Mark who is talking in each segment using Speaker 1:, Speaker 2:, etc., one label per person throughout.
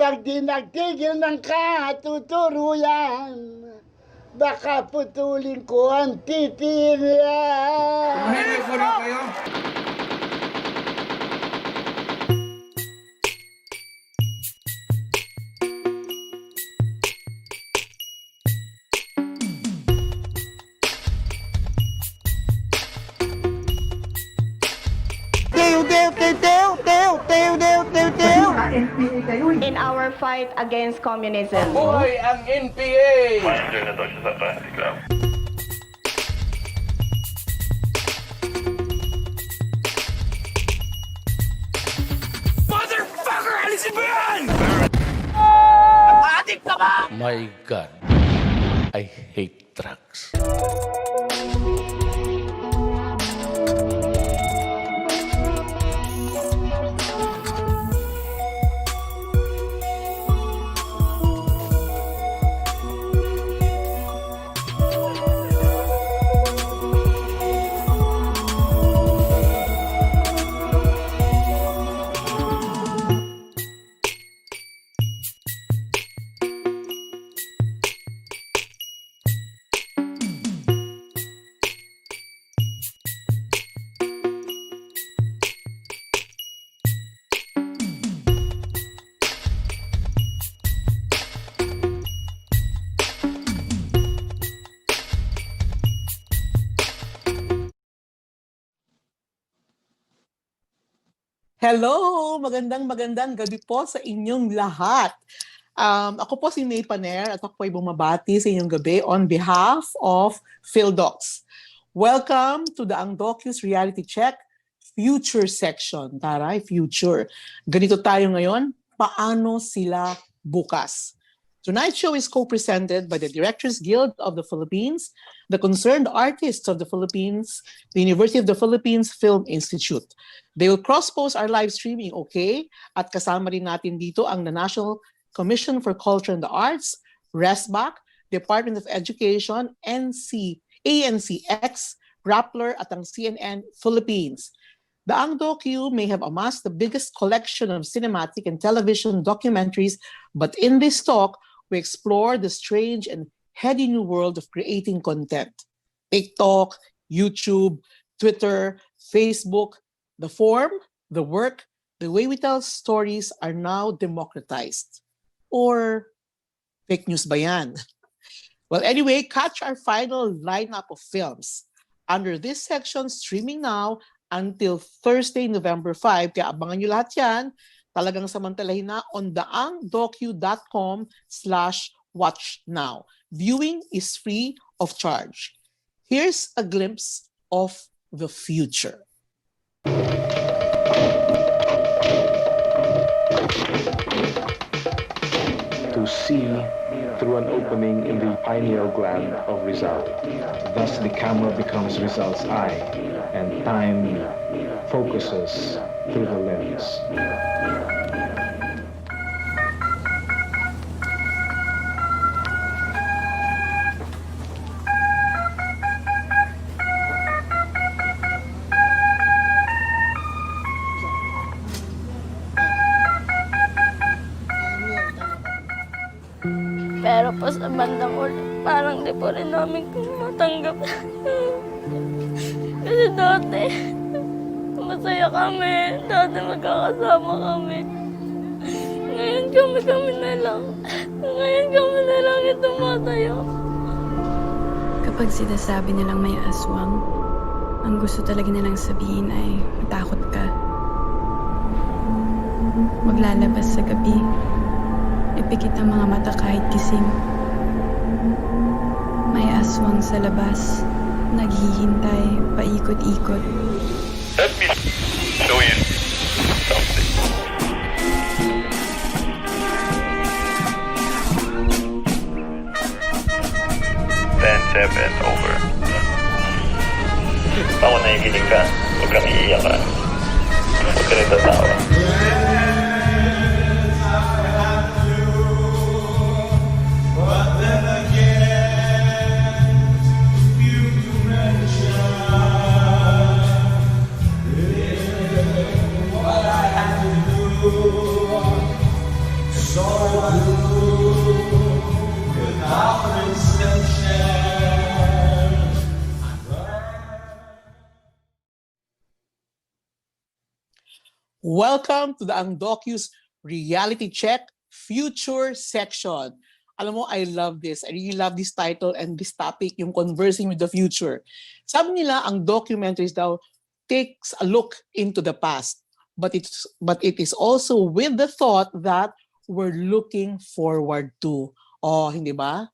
Speaker 1: Pag di nagtigil ng katuturuyan, baka putulin ko ang titilyan.
Speaker 2: Tumahimik po rin kayo.
Speaker 3: In our fight against communism.
Speaker 2: Buhay ang NPA! Motherfucker! Alisin mo yan! Adik ka ba?
Speaker 4: My God, I hate drugs.
Speaker 5: Hello! Magandang gabi po sa inyong lahat. Ako po si Mae Paner at ako ay bumabati sa inyong gabi on behalf of PhilDocs. Welcome to the Ang Docu's Reality Check Future section. Taray, future. Ganito tayo ngayon, Paano, Sila, Bukas. Tonight's show is co-presented by the Directors Guild of the Philippines, the Concerned Artists of the Philippines, the University of the Philippines Film Institute. They will cross-post our live streaming, okay? At kasama rin natin dito ang the National Commission for Culture and the Arts, RESBAC, Department of Education, ANCX, Rappler at ang CNN Philippines. The Ang Docu may have amassed the biggest collection of cinematic and television documentaries, but in this talk, we explore the strange and heady new world of creating content. TikTok, YouTube, Twitter, Facebook, the form, the work, the way we tell stories are now democratized. Or fake news ba yan? Well, anyway, catch our final lineup of films. Under this section, streaming now until Thursday, November 5. Kaya abangan nyo lahat yan. Talagang samantalahin na on theangdocu.com/watchnow. Viewing is free of charge. Here's a glimpse of the future.
Speaker 6: To see through an opening in the pineal gland of Rizal. Thus the camera becomes Rizal's eye, and time focuses through the lens.
Speaker 7: Pero po sa bandang uli, parang di po rin namin matanggap. Kasi dati, masaya kami. Dati magkakasama kami. Ngayon kami na lang. Ngayon kami na lang yung tumatayo.
Speaker 8: Kapag sinasabi nilang may aswang, ang gusto talaga nilang sabihin ay matakot ka. Maglalabas sa gabi. Ipikit ang mga mata kahit gising. May aswang sa labas, naghihintay, paikot-ikot.
Speaker 9: Let me show you something. 10-7, over. Ako nakikinig ka, huwag kang iiyakan. Huwag ka nagtatawa.
Speaker 1: So
Speaker 5: Welcome to the Ang Docu's Reality Check Future section. Alam mo, I love this. I really love this title and this topic, yung conversing with the future. Sabi nila, ang documentaries daw takes a look into the past, but it is also with the thought that we're looking forward to. Oh, hindi ba?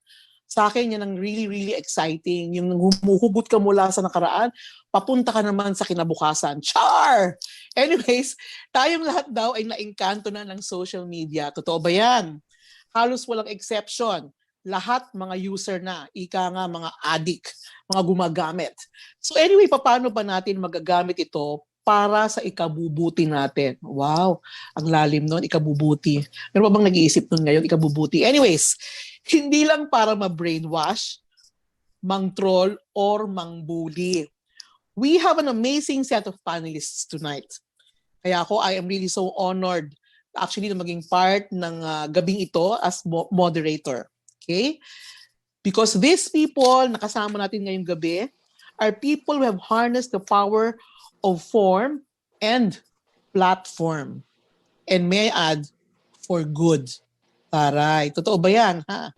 Speaker 5: Sa akin, yan ang really, really exciting. Yung humuhugot ka mula sa nakaraan, papunta ka naman sa kinabukasan. Char! Anyways, tayong lahat daw ay naengkanto na ng social media. Totoo ba yan? Halos walang exception. Lahat mga user na. Ika nga mga addict, mga gumagamit. So anyway, paano ba natin magagamit ito para sa ikabubuti natin? Wow, ang lalim nun, ikabubuti. Meron ba bang nag-iisip nun ngayon, ikabubuti? Anyways, hindi lang para ma-brainwash, mang-troll, or mang-bully. We have an amazing set of panelists tonight. Kaya ako, I am really so honored actually na maging part ng gabing ito as moderator. Okay? Because these people na kasama natin ngayong gabi are people who have harnessed the power of form and platform. And may I add, for good. Taray, totoo ba yan? Ha?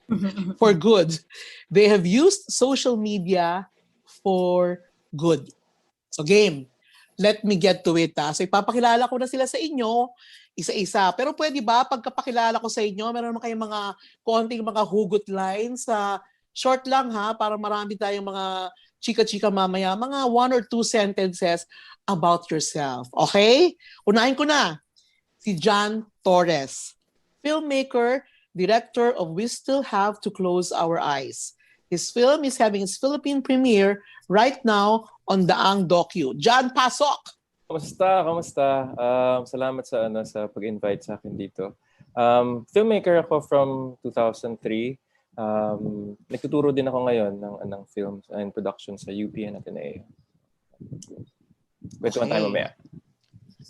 Speaker 5: For good. They have used social media for good. So game, let me get to it. So ipapakilala ko na sila sa inyo, isa-isa. Pero pwede ba, pagkapakilala ko sa inyo, meron naman kayong mga konting mga hugot lines. Short lang ha, para marami tayong mga chika-chika mamaya, mga 1 or 2 sentences about yourself. Okay? Unahin ko na, si John Torres. Filmmaker, director of We Still Have to Close Our Eyes. His film is having its Philippine premiere right now on the Ang Docu. John, pasok!
Speaker 10: Kamusta? Salamat sa pag-invite sa akin dito. Filmmaker ako from 2003. Nagtuturo din ako ngayon ng film and production sa UP and Ateneo. Kwentuhan tayo mamaya.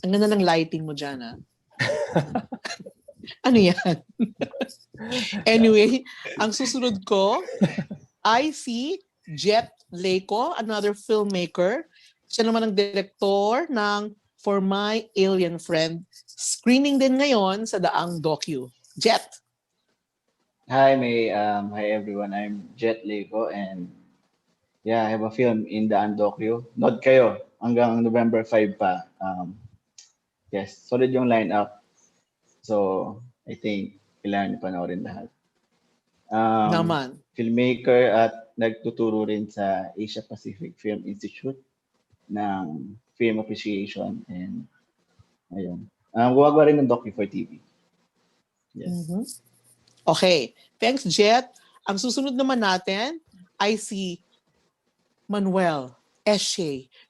Speaker 5: Ang ganda ng lighting mo dyan, ha? Ano yan? Anyway, ang susunod ko, I see Jet Leyco, another filmmaker. Siya naman ang director ng For My Alien Friend. Screening din ngayon sa Daang Docu. Jet.
Speaker 11: Hi, May. Hi, everyone. I'm Jet Leyco, and yeah, I have a film in Daang Docu. Nod kayo hanggang November 5 pa. Yes, solid yung lineup. So, I think kailangan panoorin lahat.
Speaker 5: Naman.
Speaker 11: Filmmaker at nagtuturo rin sa Asia Pacific Film Institute ng film appreciation, and ayun. Gumagawa rin ng docu for TV. Yes.
Speaker 5: Mm-hmm. Okay. Thanks, Jet. Ang susunod naman natin, I see Manuel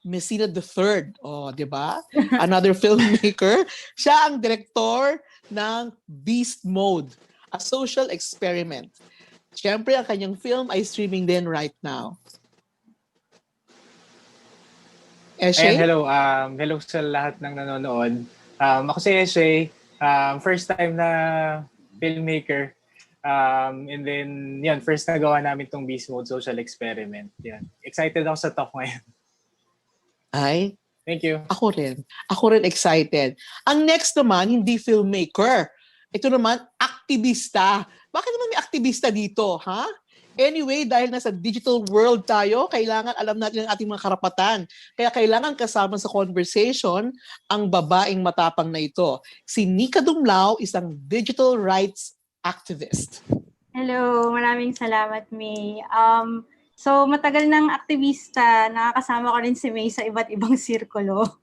Speaker 5: Mesina III. Oh, di ba? Another filmmaker. Siya ang director ng Beastmode, a social experiment. Siyempre, ang kanyang film ay streaming din right now.
Speaker 12: Ayan, hello. Hello sa lahat ng nanonood. Ako si Eshe. First time na filmmaker. And then, yan, first na gawa namin itong Beastmode social experiment. Yan. Excited ako sa talk ngayon.
Speaker 5: Ay,
Speaker 12: thank you.
Speaker 5: Ako rin excited. Ang next naman, hindi filmmaker. Ito naman, aktivista. Bakit naman may aktivista dito, ha? Anyway, dahil nasa digital world tayo, kailangan alam natin ang ating mga karapatan. Kaya kailangan kasama sa conversation ang babaeng matapang na ito. Si Nica Dumlao, isang digital rights activist.
Speaker 13: Hello, maraming salamat, May. So matagal ng aktivista, nakakasama ko rin si May sa iba't ibang sirkulo.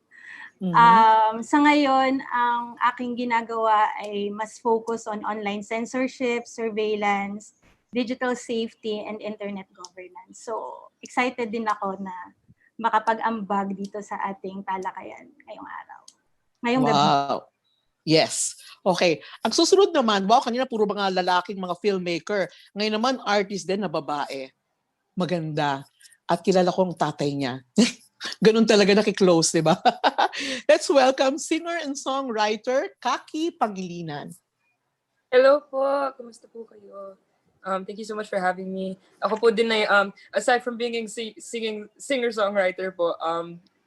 Speaker 13: Sa ngayon, ang aking ginagawa ay mas focus on online censorship, surveillance, digital safety, and internet governance. So excited din ako na makapag-ambag dito sa ating talakayan ngayong araw. Ngayong gabi.
Speaker 5: Wow. Yes. Okay. Ang susunod naman, wow, kanina puro mga lalaking mga filmmaker. Ngayon naman, artist din na babae. Maganda. At kilala ko ang tatay niya. Ganun talaga nakiklose, di ba? Let's welcome singer and songwriter Frankie Pangilinan.
Speaker 14: Hello po. Kumusta po kayo? Thank you so much for having me. Ako po din ay, aside from being singing singer-songwriter po,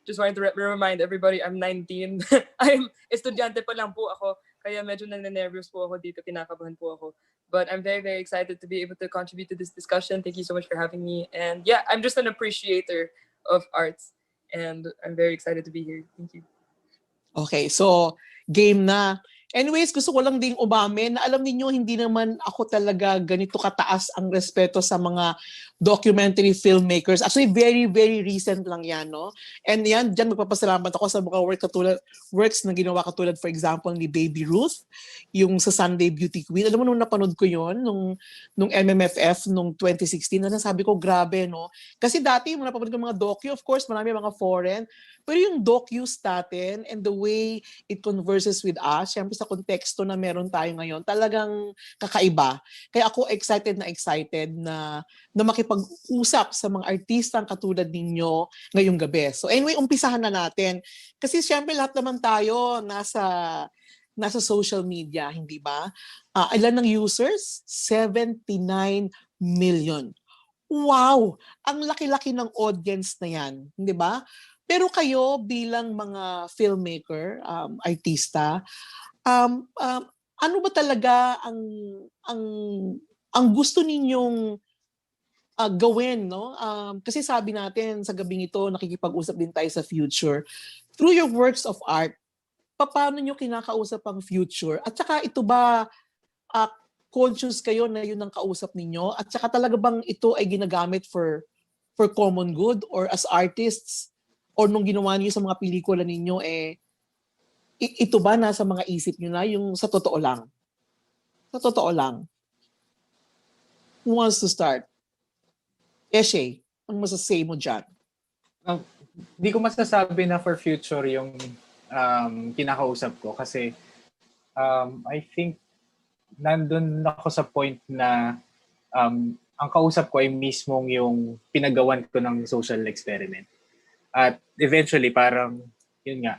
Speaker 14: just wanted to remind everybody, I'm 19. I'm estudyante pa lang po ako. Kaya medyo nane-nervous po ako dito, kinakabahan po ako. But I'm very, very excited to be able to contribute to this discussion. Thank you so much for having me. And yeah, I'm just an appreciator of arts. And I'm very excited to be here. Thank you.
Speaker 5: Okay, so game na. Anyways, gusto ko lang ding umamin na alam niyo hindi naman ako talaga ganito kataas ang respeto sa mga documentary filmmakers. Actually, very, very recent lang yan, no? And yan, dyan magpapasalamat ako sa mga works na ginawa katulad, for example, ni Baby Ruth, yung sa Sunday Beauty Queen. Alam mo, nung napanood ko yon nung MMFF, nung 2016, na nasabi ko, grabe, no? Kasi dati, yung napapanood ko mga docu, of course, marami mga foreign, pero yung docus natin and the way it converses with us, syempre sa konteksto na meron tayo ngayon, talagang kakaiba. Kaya ako excited na makipag-usap sa mga artistang katulad ninyo ngayong gabi. So anyway, umpisahan na natin. Kasi syempre lahat naman tayo nasa social media, hindi ba? Ilan ng users? 79 million. Wow! Ang laki-laki ng audience na yan, hindi ba? Pero kayo bilang mga filmmaker, artista, ano ba talaga ang gusto ninyong gawin, no? Kasi sabi natin sa gabing ito, nakikipag-usap din tayo sa future. Through your works of art, paano nyo kinakausap ang future? At saka ito ba conscious kayo na yun ang kausap ninyo? At saka talaga bang ito ay ginagamit for common good or as artists? Or nung ginawa niyo sa mga pelikula ninyo, ito ba nasa mga isip niyo na yung sa totoo lang? Sa totoo lang. Who wants to start? Eshe, ang masasay mo dyan?
Speaker 12: Di ko masasabi na for future yung kinakausap ko kasi I think nandun ako sa point na ang kausap ko ay mismong yung pinagawan ko ng social experiment. At eventually, parang, yun nga,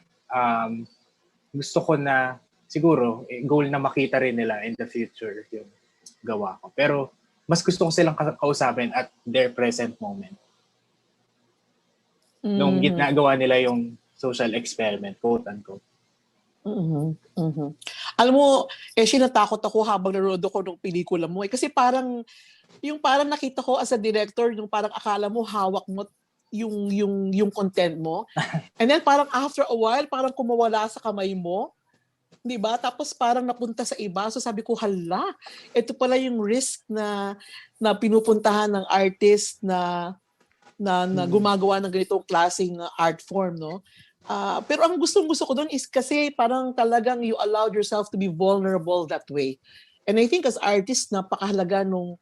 Speaker 12: gusto ko na, siguro, goal na makita rin nila in the future yung gawa ko. Pero, mas gusto ko silang kausapin at their present moment. Nung ginagawa nila yung social experiment, quote-unquote.
Speaker 5: Alam mo, natakot ako habang narood ako ng pelikula mo. Kasi parang nakita ko as a director, yung parang akala mo, hawak mo yung content mo. And then parang after a while, parang kumawala sa kamay mo. 'Di ba? Tapos parang napunta sa iba. So sabi ko, hala, ito pala yung risk na pinupuntahan ng artist na gumagawa ng ganitong klaseng art form, no? Pero ang gustong-gusto ko doon is kasi parang talagang you allowed yourself to be vulnerable that way. And I think as artist, napakahalaga nung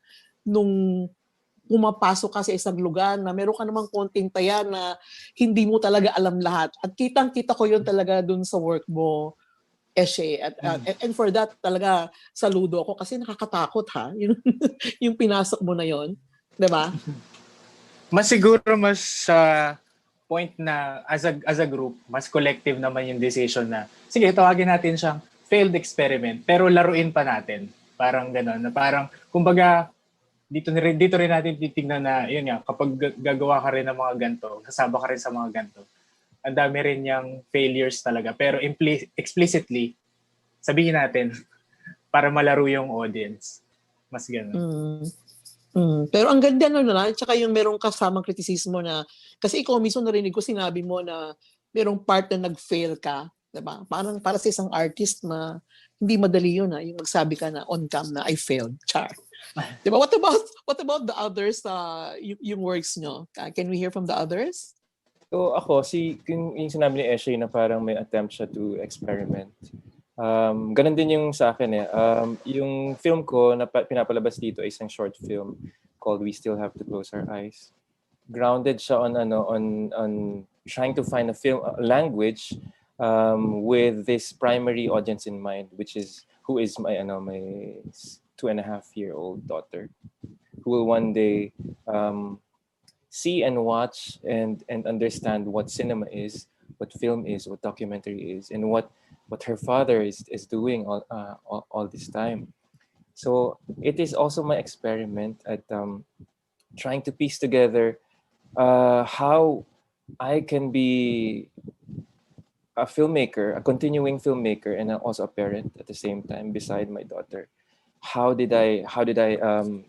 Speaker 5: pumapasok ka sa isang lugar na meron ka namang konting taya na hindi mo talaga alam lahat. At kitang-kita ko yun talaga dun sa work mo, Eshe. And for that, talaga saludo ako kasi nakakatakot ha, yung pinasok mo na yon, di ba?
Speaker 12: Mas siguro sa point na as a group, mas collective naman yung decision na, sige, tawagin natin siyang failed experiment, pero laruin pa natin. Parang gano'n, na parang, kumbaga, dito rin natin titignan na, yun nga, kapag gagawa ka rin ng mga ganito, kasama ka rin sa mga ganito, ang dami rin niyang failures talaga. Pero explicitly, sabihin natin, para malaro yung audience. Mas gano'n.
Speaker 5: Pero ang ganda na, tsaka yung merong kasamang kritisismo na, kasi ikaw mismo narinig ko, sinabi mo na merong part na nag-fail ka, diba? Parang para sa isang artist na hindi madali yun, yung magsabi ka na on cam na I failed, char. Diba? What about the others, yung works nyo? Can we hear from the others?
Speaker 10: So ako, yung sinabi ni Eshe na parang may attempt siya to experiment. Ganun din yung sa akin yung film ko na pinapalabas dito ay isang short film called We Still Have to Close Our Eyes. Grounded siya on trying to find a language with this primary audience in mind, who is my 2.5-year-old daughter, who will one day see and watch and understand what cinema is, what film is, what documentary is, and what her father is doing all this time. So it is also my experiment at trying to piece together how I can be a filmmaker, a continuing filmmaker, and also a parent at the same time beside my daughter. How did I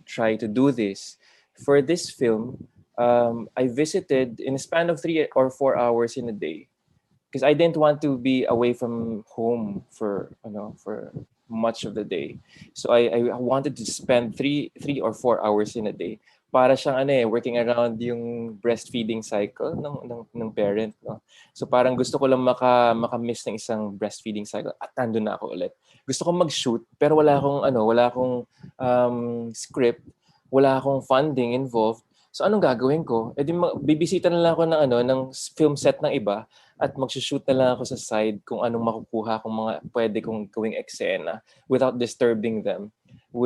Speaker 10: try to do this? For this film, I visited in a span of 3 or 4 hours in a day, because I didn't want to be away from home for for much of the day. So I wanted to spend 3 or 4 hours in a day. Para siyang working around yung breastfeeding cycle ng parent, no. So parang gusto ko lang maka-miss ng isang breastfeeding cycle at nandun na ako ulit. Gusto ko mag-shoot pero wala akong script, wala akong funding involved. So anong gagawin ko? Bibisita na lang ako ng film set ng iba at mag-shoot na lang ako sa side kung anong makukuha kung mga pwede kong gawing eksena without disturbing them, by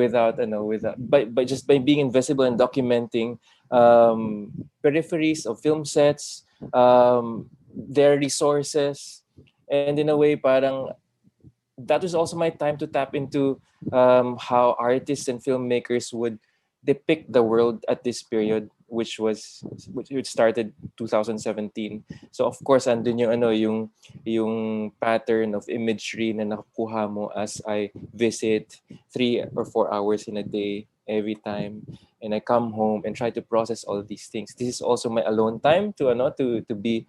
Speaker 10: being invisible and documenting peripheries of film sets, their resources, and in a way parang that was also my time to tap into how artists and filmmakers would depict the world at this period, which started 2017. So of course andun yung pattern of imagery na nakukuha mo as I visit 3 or 4 hours in a day every time, and I come home and try to process all of these things. This is also my alone time to be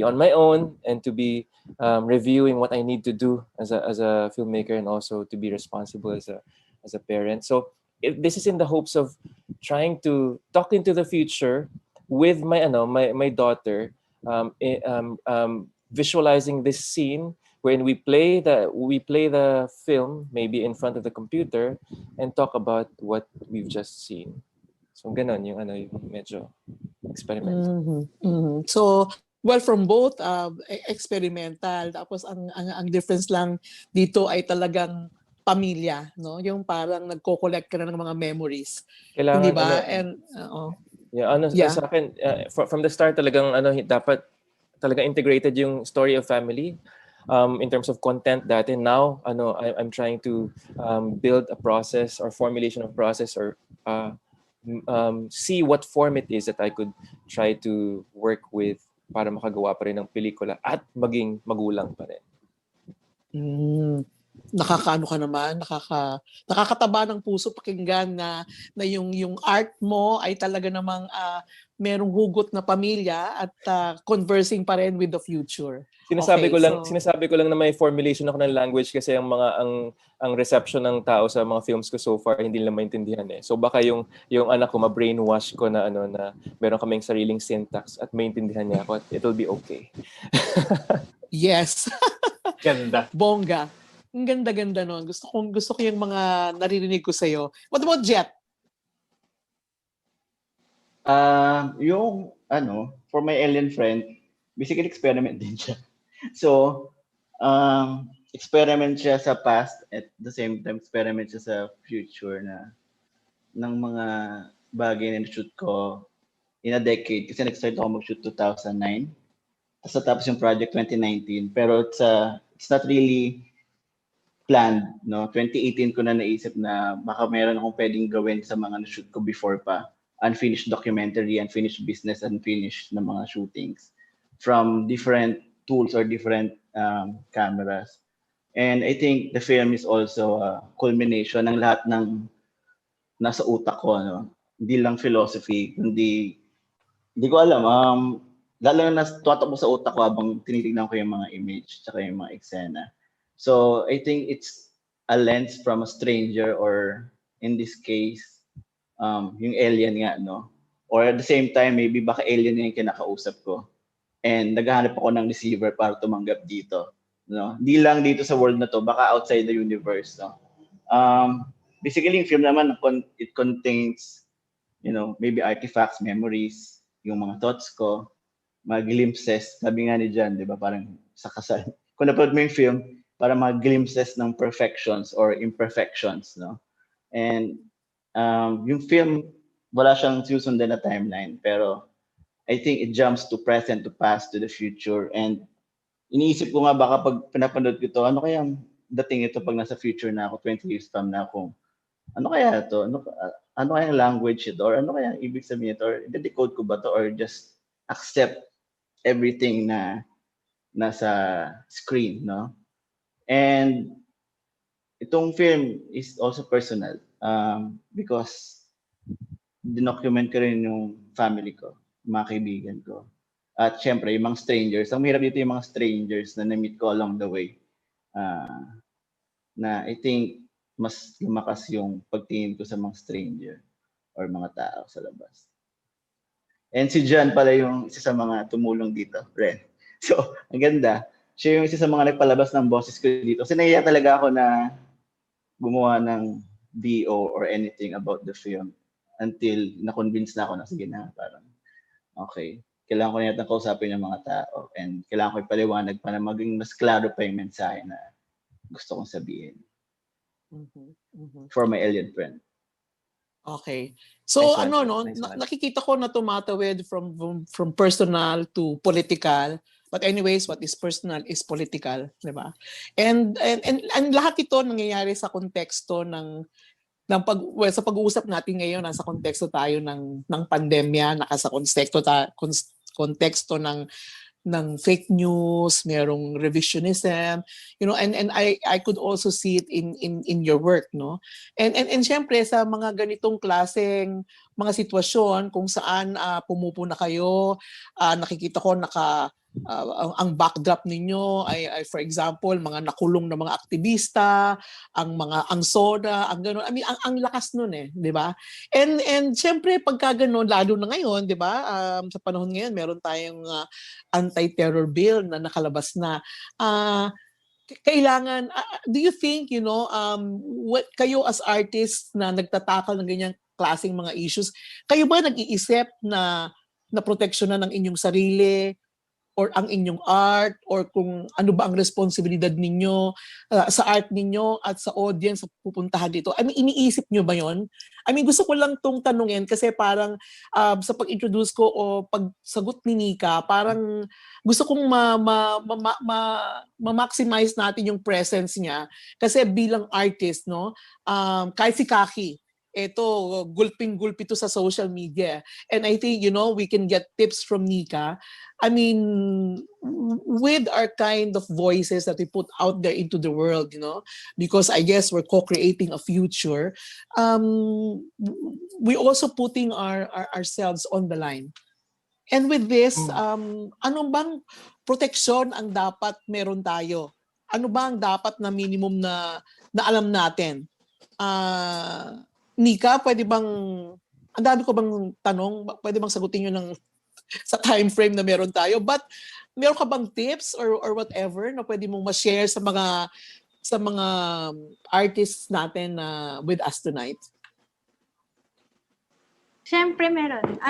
Speaker 10: on my own and to be reviewing what I need to do as a filmmaker, and also to be responsible as a parent. So this is in the hopes of trying to talk into the future with my daughter, visualizing this scene when we play the film maybe in front of the computer and talk about what we've just seen. So ganon yung medyo experiment.
Speaker 5: So well, from both experimental, tapos ang difference lang dito ay talagang pamilya, no? Yung parang nagko-collect ka na ng mga memories.
Speaker 10: Kailangan,
Speaker 5: hindi ba? And
Speaker 10: sa akin, from the start talagang dapat talaga integrated yung story of family in terms of content dati. Now I'm trying to build a process or formulation of process, or see what form it is that I could try to work with para makagawa pa rin ng pelikula at maging magulang pa rin.
Speaker 5: Nakakaano ka naman, nakakataba ng puso pakinggan na yung art mo ay talaga namang merong hugot na pamilya at conversing pa rin with the future.
Speaker 10: Sinasabi ko lang na may formulation ako ng language kasi ang reception ng tao sa mga films ko so far hindi nila maintindihan eh. So baka yung anak ko ma-brainwash ko na na meron kaming sariling syntax at maintindihan niya ako at it'll be okay.
Speaker 5: Yes.
Speaker 12: Ganda.
Speaker 5: Bongga. Ang ganda-ganda nun. Gusto ko yung mga naririnig ko sa'yo. What about Jet?
Speaker 11: For my alien friend, basically experiment din siya. So, experiment siya sa past at the same time experiment siya sa future ng mga bagay na shoot ko in a decade. Kasi nag-start ako mag-shoot 2009. Tapos natapos yung project 2019. Pero it's not really planned, no? 2018 ko na naisip na baka meron akong pwedeng gawin sa mga na-shoot ko before pa. Unfinished documentary, unfinished business, unfinished na mga shootings from different tools or different cameras. And I think the film is also a culmination ng lahat ng nasa utak ko, no? Hindi lang philosophy, hindi ko alam. Lalo na tumatakbo sa utak ko habang tinitignan ko yung mga image tsaka yung mga eksena. So I think it's a lens from a stranger, or in this case, yung alien nga, no? Or at the same time, maybe baka alien yung kinakausap ko. And naghahanap ako ng receiver para tumanggap dito. No? Hindi lang dito sa world na to, baka outside the universe. No? Basically, yung film naman, it contains, maybe artifacts, memories, yung mga thoughts ko, mga glimpses. Sabi nga ni John, di ba, parang sa kasal. Kung napanood mo yung film, para mga glimpses ng perfections or imperfections, no? And yung film, wala siyang susundan na timeline, pero I think it jumps to present, to past, to the future. And iniisip ko nga baka pag pinapanood ko ito, ano kaya dating ito pag nasa future na ako, 20 years from na ako, ano kaya ito? Ano kaya language ito? Or ano kaya ibig sabihin ito? Or i-decode ko ba ito? Or just accept everything na nasa screen, no? And itong film is also personal because dinocument ko rin yung family ko, mga kaibigan ko. At syempre, yung mga strangers. Ang mahirap dito yung mga strangers na na-meet ko along the way. Na I think mas lumakas yung pagtingin ko sa mga stranger or mga tao sa labas. And si John pala yung isa sa mga tumulong dito, Ren. So, ang ganda. Siya yung isa sa mga nagpalabas ng boses ko dito. Kasi nahiya talaga ako na gumawa ng DO or anything about the film until na-convince na ako na sige na, parang okay, kailangan ko na yata kausapin yung mga tao and kailangan ko ipaliwanag para maging mas klaro pa yung mensahe na gusto kong sabihin for my alien friend.
Speaker 5: Okay. So nakikita ko na tumatawid from personal to political. But anyways, what is personal is political, di ba? And lahat ito nangyayari sa konteksto sa pag-uusap natin ngayon, nasa konteksto tayo ng pandemya, nasa konteksto ng fake news, merong revisionism, and I could also see it in your work, no? And syempre sa mga ganitong klaseng mga sitwasyon kung saan pumupuna kayo, nakikita ko ang backdrop ninyo ay for example mga nakulong na mga aktivista, ang SODA, ang gano'n. I mean ang lakas nun di ba? And syempre pagka gano'n lalo na ngayon, di ba? Sa panahon ngayon meron tayong anti-terror bill na nakalabas na. Kailangan do you think what kayo as artists na nagtatakal ng ganyang klaseng mga issues, kayo ba nag-iisip na proteksyonan ng inyong sarili or ang inyong art or kung ano ba ang responsibilidad ninyo sa art ninyo at sa audience sa pupuntahan dito? I mean, iniisip nyo ba yon? I mean, gusto ko lang tong tanungin kasi parang sa pag-introduce ko o pagsagot ni Nica, parang gusto kong ma-maximize natin yung presence niya kasi bilang artist, no? Kahit si Kaki, ito, gulping-gulpi to sa social media. And I think, we can get tips from Nica. I mean, with our kind of voices that we put out there into the world, because I guess we're co-creating a future, we also putting ourselves on the line. And with this, anong bang proteksyon ang dapat meron tayo? Ano ba ang dapat na minimum na alam natin? Nica, pwede bang, ang dami ko bang tanong, pwede bang sagutin nyo sa time frame na meron tayo, but meron ka bang tips or whatever na pwede mong ma-share sa mga artists natin with us tonight?
Speaker 13: Siyempre meron.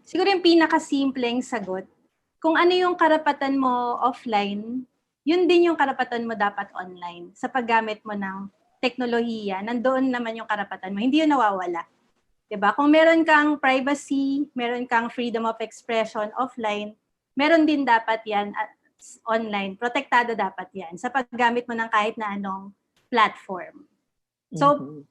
Speaker 13: Siguro yung pinakasimpleng sagot, kung ano yung karapatan mo offline, yun din yung karapatan mo dapat online sa paggamit mo ng teknolohiya, nandoon naman yung karapatan mo. Hindi yun nawawala. Diba? Kung meron kang privacy, meron kang freedom of expression offline, meron din dapat yan online. Protektado dapat yan sa paggamit mo ng kahit na anong platform. So,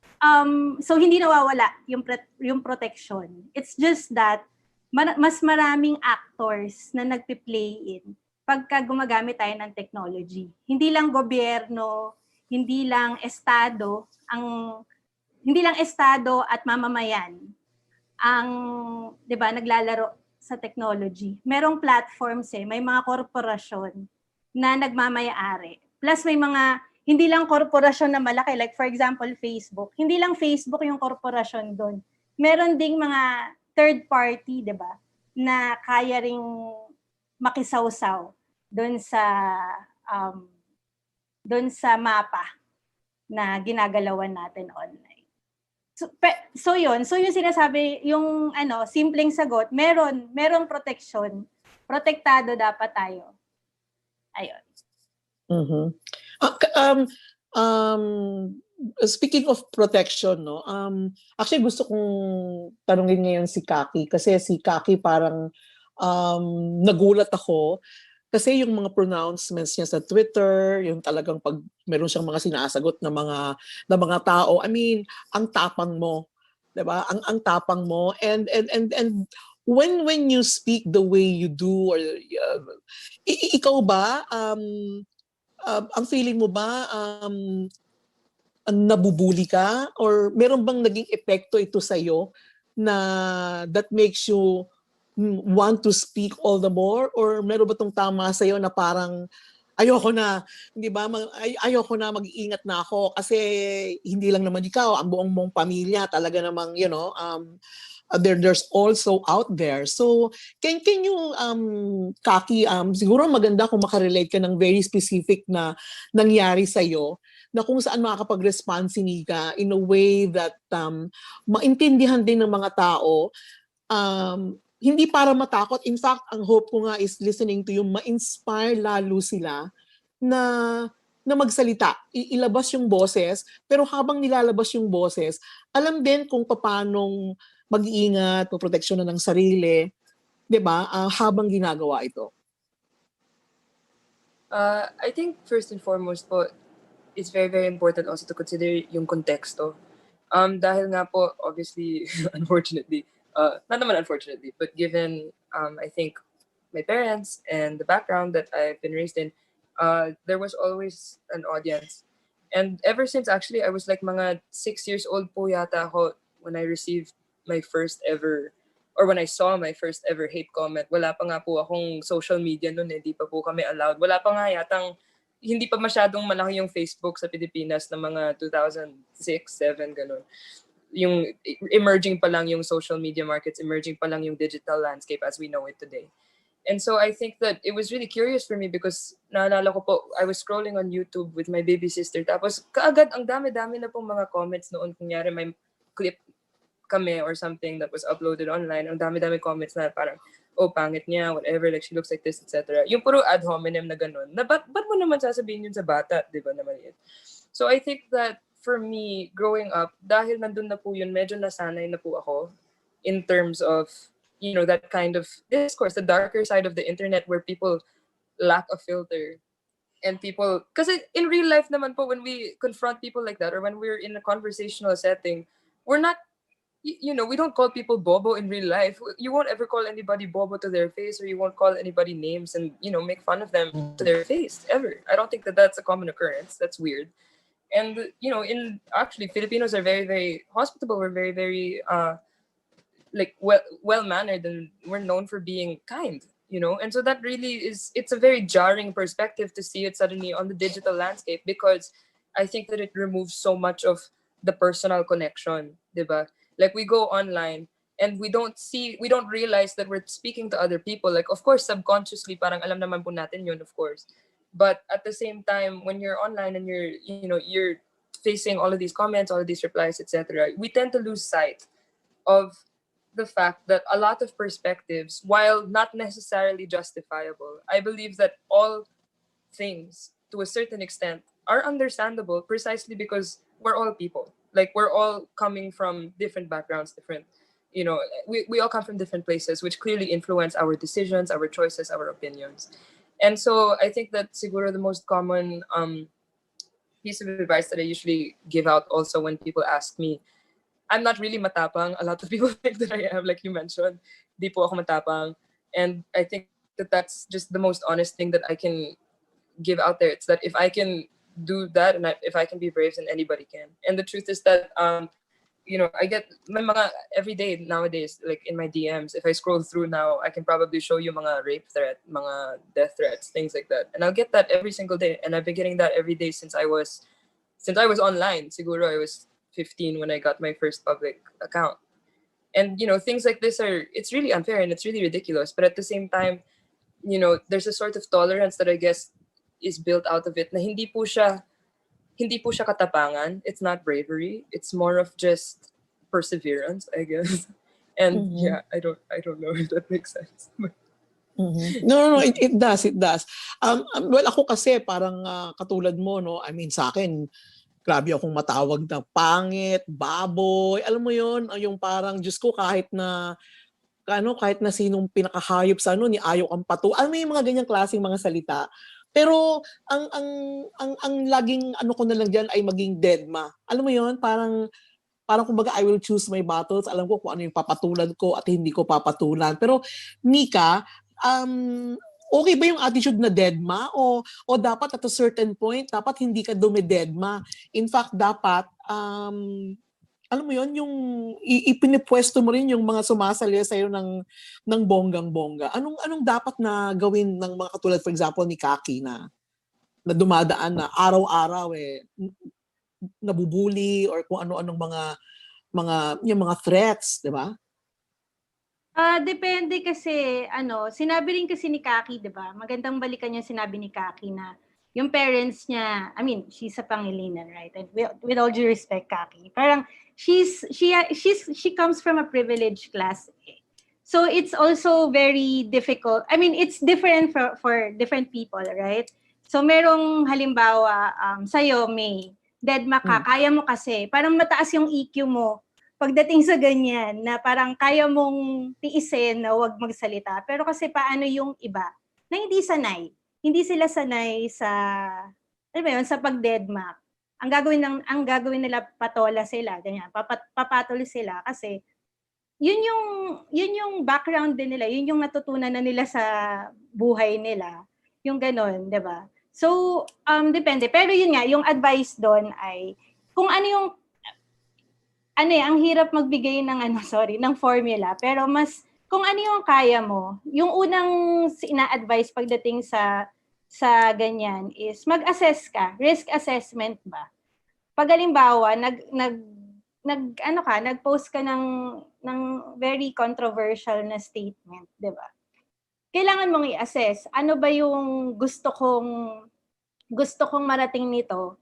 Speaker 13: so hindi nawawala yung protection. It's just that mas maraming actors na nagpi-play in pagka gumagamit tayo ng technology. Hindi lang gobyerno, hindi lang estado at mamamayan ang, 'di ba, naglalaro sa technology. Merong platforms may mga korporasyon na nagmamaya-ari. Plus may mga hindi lang korporasyon na malaki, like for example Facebook. Hindi lang Facebook yung korporasyon doon. Meron ding mga third party, 'di ba, na kaya ring makisawsaw doon sa mapa na ginagalawan natin online. So yun sinasabi, yung simpleng sagot, merong protection. Protektado dapat tayo. Ayun.
Speaker 5: Speaking of protection, no, actually gusto kong tanungin ngayon si Kaki kasi si Kaki parang nagulat ako kasi yung mga pronouncements niya sa Twitter, yung talagang pag meron siyang mga sinasagot na mga tao, I mean, ang tapang mo, 'di ba? Ang tapang mo and when you speak the way you do, or ikaw ba, ang feeling mo ba, nabubuli ka? Or meron bang naging epekto ito sa'yo na that makes you want to speak all the more? Or meron ba itong tama sa'yo na parang ayoko na, di ba? Ayoko na, mag-iingat na ako kasi hindi lang naman ikaw, ang buong mong pamilya talaga namang, there's also out there. So, can you, Kaki, siguro maganda kung makarelate ka ng very specific na nangyari sa'yo, na kung saan makakapag-respond si Nica in a way that maintindihan din ng mga tao, hindi para matakot. In fact, ang hope ko nga is listening to you, ma-inspire lalo sila na magsalita, ilabas yung boses, pero habang nilalabas yung boses, alam din kung paanong mag-iingat, proteksyon ng sarili, 'di ba? Habang ginagawa ito.
Speaker 14: I think first and foremost po, it's very, very important also to consider yung konteksto. Dahil nga po, obviously, unfortunately, not naman unfortunately, but given, I think, my parents and the background that I've been raised in, there was always an audience. And ever since, actually, I was like mga 6 years old po yata ako when I received my first ever, or when I saw my first ever hate comment. Wala pa nga po akong social media noon, hindi pa po kami allowed. Wala pa nga yatang, hindi pa masyadong malaki yung Facebook sa Pilipinas na mga 2006, 2007, ganun. Yung emerging pa lang yung social media markets, emerging pa lang yung digital landscape as we know it today. And so I think that it was really curious for me because naalala ko po, I was scrolling on YouTube with my baby sister. Tapos kaagad, ang dami-dami na pong mga comments noon. Kunyari may clip kami or something that was uploaded online. Ang dami-dami comments na parang, oh, pangit niya, whatever, like she looks like this, etc. Yung puro ad hominem na ganun. Na ba't mo naman sasabihin yun sa bata, di ba naman yun? So I think that for me, growing up, dahil nandun na po yun, medyo nasanay na po ako in terms of, that kind of discourse, the darker side of the internet where people lack a filter. And people, kasi in real life naman po, when we confront people like that, or when we're in a conversational setting, we're not, we don't call people bobo in real life. You won't ever call anybody bobo to their face, or you won't call anybody names and, make fun of them to their face, ever. I don't think that that's a common occurrence. That's weird. And, actually, Filipinos are very, very hospitable. We're very, very, well-mannered, and we're known for being kind, And so that really it's a very jarring perspective to see it suddenly on the digital landscape, because I think that it removes so much of the personal connection, diba? Like we go online and we don't realize that we're speaking to other people. Like, of course, subconsciously, parang alam naman po natin yun, of course. But at the same time, when you're online and you're facing all of these comments, all of these replies, etc., we tend to lose sight of the fact that a lot of perspectives, while not necessarily justifiable, I believe that all things, to a certain extent, are understandable precisely because we're all people. Like, we're all coming from different backgrounds, different, we all come from different places, which clearly influence our decisions, our choices, our opinions. And so I think that siguro the most common piece of advice that I usually give out also when people ask me, I'm not really matapang. A lot of people think that I am, like you mentioned. Di po ako matapang. And I think that that's just the most honest thing that I can give out there. It's that if I can do that, and if I can be brave, then anybody can. And the truth is that, I get may mga every day nowadays, like in my DMs, if I scroll through now, I can probably show you mga rape threat, mga death threats, things like that. And I'll get that every single day. And I've been getting that every day since I was online. Siguro I was 15 when I got my first public account. And, things like this it's really unfair and it's really ridiculous. But at the same time, there's a sort of tolerance that I guess is built out of it na hindi po siya katapangan. It's not bravery. It's more of just perseverance, I guess. And yeah, I don't know if that makes sense.
Speaker 5: No, it does. Well, ako kasi parang katulad mo, no? I mean, sa akin, grabe akong matawag na pangit, baboy, alam mo yon, yung parang, Diyos ko, kahit na sinong pinakahayop sa ni ayaw kang patu. Alam mo yung mga ganyang klaseng mga salita. Pero ang laging ko na lang diyan ay maging deadma. Alam mo yon, parang parang kumbaga I will choose my battles. Alam ko kung ano yung papatulan ko at hindi ko papatulan. Pero Nica, okay ba yung attitude na deadma o dapat at a certain point dapat hindi ka dumidedma? In fact, dapat alam mo yon, yung ipinipwesto mo rin yung mga sumasali sa iyo ng bonggang-bongga. Anong dapat na gawin ng mga katulad, for example, ni Kaki na dumadaan na araw-araw nabubuli or kung ano-anong yung mga threats, di ba?
Speaker 13: Depende kasi, sinabi rin kasi ni Kaki, di ba? Magandang balikan yung sinabi ni Kaki na yung parents niya, I mean, she's a Pangilinan, right? And with all due respect, Kaki, parang she comes from a privileged class. So it's also very difficult. I mean, it's different for different people, right? So merong halimbawa, sa'yo, May, deadma ka, kaya mo kasi, parang mataas yung EQ mo pagdating sa ganyan, na parang kaya mong tiisin na huwag magsalita. Pero kasi paano yung iba na hindi sanay? Hindi sila sanay sa, ano ba yun, sa pag-deadma. Ang gagawin nila, patola sila, ganyan, papatol sila kasi yun yung background din nila, yun yung natutunan na nila sa buhay nila, yung ganon, 'di ba? So, depende. Pero yun nga, yung advice doon ay kung ano yung ang hirap magbigay ng formula, pero mas kung ano yung kaya mo, yung unang ina-advise pagdating sa ganyan is mag-assess ka, risk assessment ba? Pag halimbawa, nag-post ka ng very controversial na statement, 'di ba? Kailangan mong i-assess, ano ba yung gusto kong marating nito?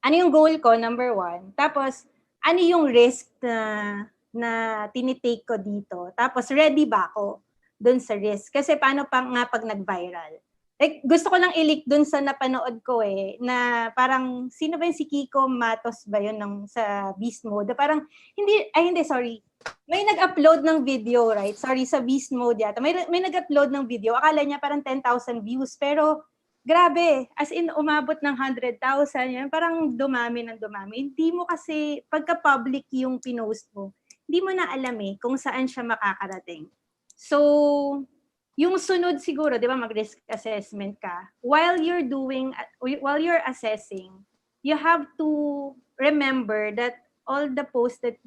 Speaker 13: Ano yung goal ko, number 1? Tapos, ano yung risk na tinitake ko dito? Tapos, ready ba ako dun sa risk? Kasi paano pa nga pag nag-viral? Like, gusto ko lang i-leak dun sa napanood ko na parang, sino ba yung si Kiko Matos ba yun sa Beastmode? Parang, sorry. May nag-upload ng video, right? Sorry, sa Beastmode yata. May nag-upload ng video. Akala niya parang 10,000 views. Pero, grabe. As in, umabot ng 100,000. Yan, parang dumami ng dumami. Hindi mo kasi, pagka-public yung pinost mo, hindi mo na alam kung saan siya makakarating. So, yung sunod siguro, di ba, mag-risk assessment ka. While you're assessing, you have to remember that all the posts that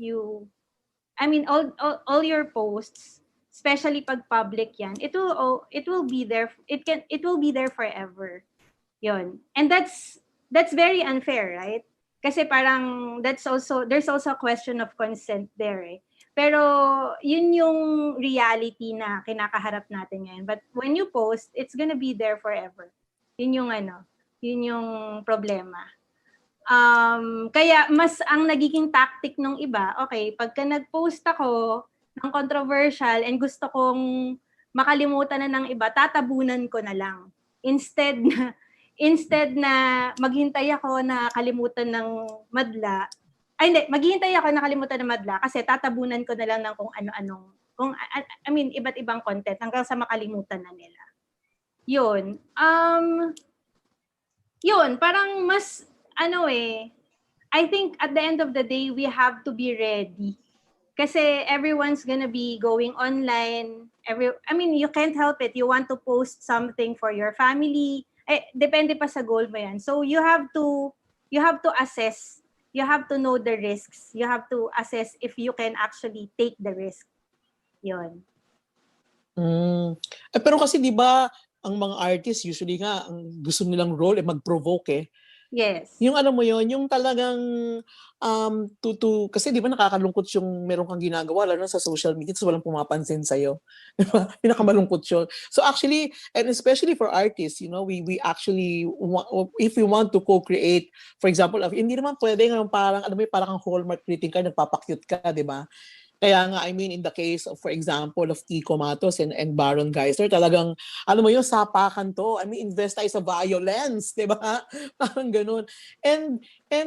Speaker 13: all your posts, especially pag public yan, it will be there. It will be there forever. Yun. And that's very unfair, right? Kasi parang there's also a question of consent there. Pero yun yung reality na kinakaharap natin ngayon. But when you post, it's gonna be there forever. Yun yung problema. Kaya mas ang nagiging tactic ng iba, okay, pagka nag-post ako ng controversial and gusto kong makalimutan na ng iba, tatabunan ko na lang. Instead na maghintay ako na kalimutan ng madla, maghihintay ako na kalimutan ng madla kasi tatabunan ko na lang ng kung ano-anong, iba't ibang content hanggang sa makalimutan na nila. Yun. Yun, parang mas, I think at the end of the day, we have to be ready. Kasi everyone's gonna be going online. You can't help it. You want to post something for your family. Depende pa sa goal mo yan. So you have to assess. You have to know the risks. You have to assess if you can actually take the risk. Yun.
Speaker 5: Pero kasi di ba ang mga artists usually nga ang gusto nilang role mag-provoke
Speaker 13: Yes.
Speaker 5: Yung mo yon, yung talagang kasi di ba nakakalungkot yung meron kang ginagawa lalo na sa social media tapos walang pumapansin sa'yo. Diba? Pinakamalungkot yun. So actually, and especially for artists, we actually, if we want to co-create, for example, hindi naman pwede nga parang, parang hallmark greeting card, nagpapakyut ka, di ba? Kaya nga, in the case of, for example, of Kiko Matos and Baron Geisler, talagang, sapakan to. Invest tayo sa violence, di ba? Parang ganun. And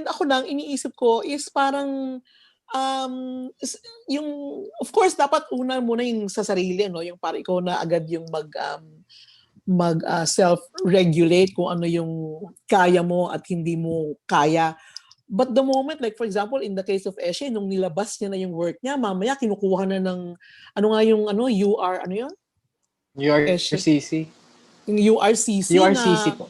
Speaker 5: ako lang, iniisip ko is parang, of course, dapat una muna yung sa sarili, yung parang ikaw na agad yung self-regulate kung ano yung kaya mo at hindi mo kaya. But the moment, like for example, in the case of Eshe, nung nilabas niya na yung work niya, mamaya kinukuha na ng, ano nga yung, UR, ano yun?
Speaker 12: URCC.
Speaker 5: Yung URCC,
Speaker 12: URCC po.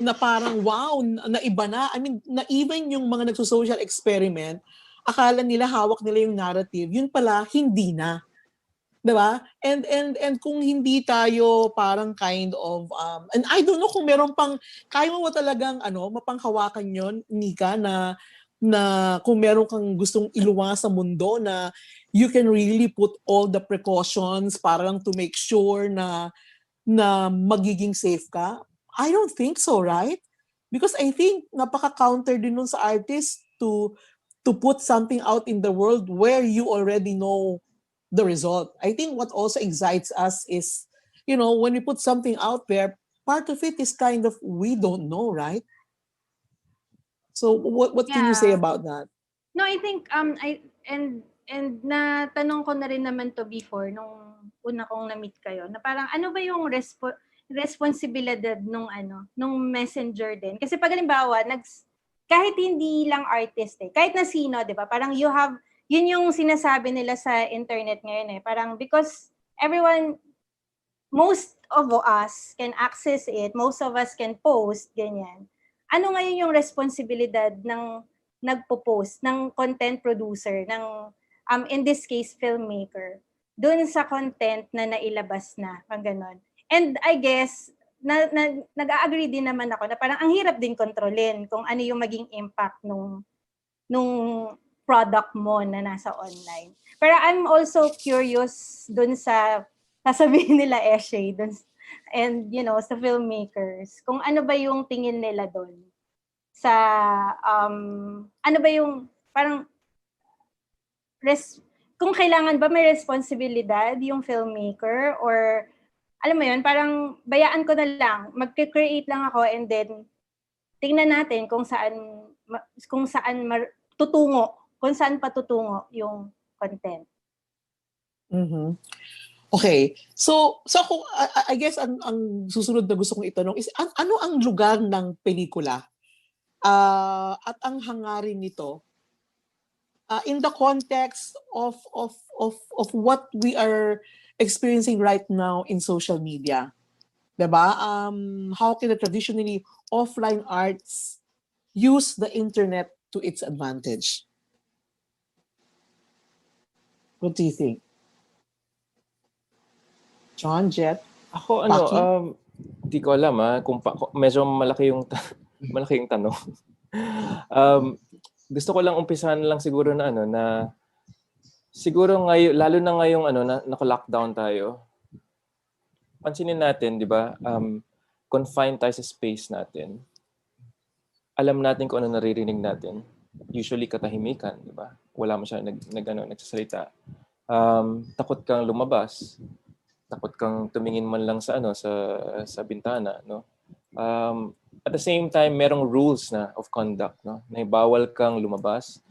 Speaker 5: na parang wow, na iba na. I mean, na even yung mga nagso-social experiment, akala nila hawak nila yung narrative, yun pala hindi na. 'Di ba? And kung hindi tayo parang kind of and I don't know kung meron pang kaya mo talagang mapanghawakan yon, Nica, na kung meron kang gustong iluwa sa mundo na you can really put all the precautions para lang to make sure na magiging safe ka. I don't think so, right? Because I think napaka-counter din nun sa artist to put something out in the world where you already know the result. I think what also excites us is, when we put something out there, part of it is kind of we don't know, right? So what can you say about that?
Speaker 13: No, I think and natanong ko na rin naman to before nung una kong na-meet kayo na parang ano ba yung responsibilidad nung messenger din, kasi pag halimbawa kahit hindi lang artist kahit na sino, 'di ba? Parang yun yung sinasabi nila sa internet ngayon parang because most of us can access it, most of us can post, ganyan. Ano ngayon yung responsibilidad ng nagpo-post, ng content producer, ng in this case filmmaker, dun sa content na nailabas na, pang ganon. And I guess, nag-a-agree din naman ako na parang ang hirap din kontrolin kung ano yung maging impact nung product mo na nasa online. Pero I'm also curious dun sa sasabihin nila Eshe dun, and sa filmmakers, kung ano ba yung tingin nila dun sa ano ba yung parang kung kailangan ba may responsibilidad yung filmmaker, or alam mo yun, parang bayaan ko na lang, mag-create lang ako and then tingnan natin kung saan patutungo yung content.
Speaker 5: Mm-hmm. Okay. So kung I guess ang susunod na gusto kong itanong is ano ang lugar ng pelikula at ang hangarin nito in the context of what we are experiencing right now in social media. Diba? How can the traditionally offline arts use the internet to its advantage? What do you think? John, Jet?
Speaker 10: Ako di ko alam kung medyo malaki yung tanong. Gusto ko lang umpisahan lang siguro na siguro ngayon, lalo na ngayong naka-lockdown tayo. Pansinin natin, 'di ba? Confined tayo sa space natin. Alam natin kung ano naririnig natin. Usually katahimikan, 'di ba? Wala masyadong nagsasalita. Takot kang lumabas. Takot kang tumingin man lang sa sa bintana, no? At the same time, merong rules na of conduct, no? Na bawal kang lumabas.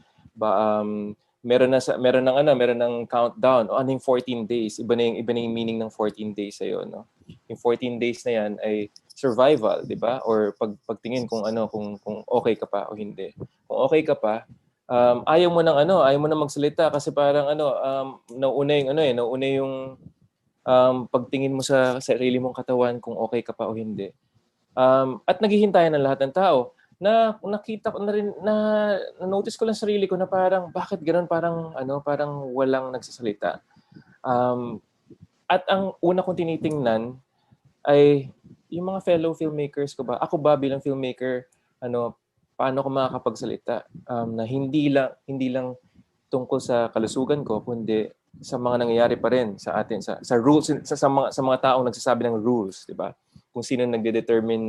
Speaker 10: Meron ng countdown. Ano yung 14 days? Iba na yung meaning ng 14 days sa'yo, no? Yung 14 days na yan ay survival, 'di ba? Or pagtingin kung okay ka pa o hindi. Kung okay ka pa, ayaw mo nang magsalita kasi parang nauna yung pagtingin mo sa sarili mong katawan kung okay ka pa o hindi. At naghihintayan ng lahat ng tao na nakita ko na rin, na notice ko lang sarili ko na parang bakit ganoon, parang walang nagsasalita. At ang una kong tinitingnan ay yung mga fellow filmmakers ko ba. Ako ba bilang filmmaker, paano ko makakapagsalita na hindi lang tungkol sa kalusugan ko, kundi sa mga nangyayari pa rin sa atin, sa rules, sa mga taong nagsasabi ng rules, 'di ba? Kung sino nagde-determine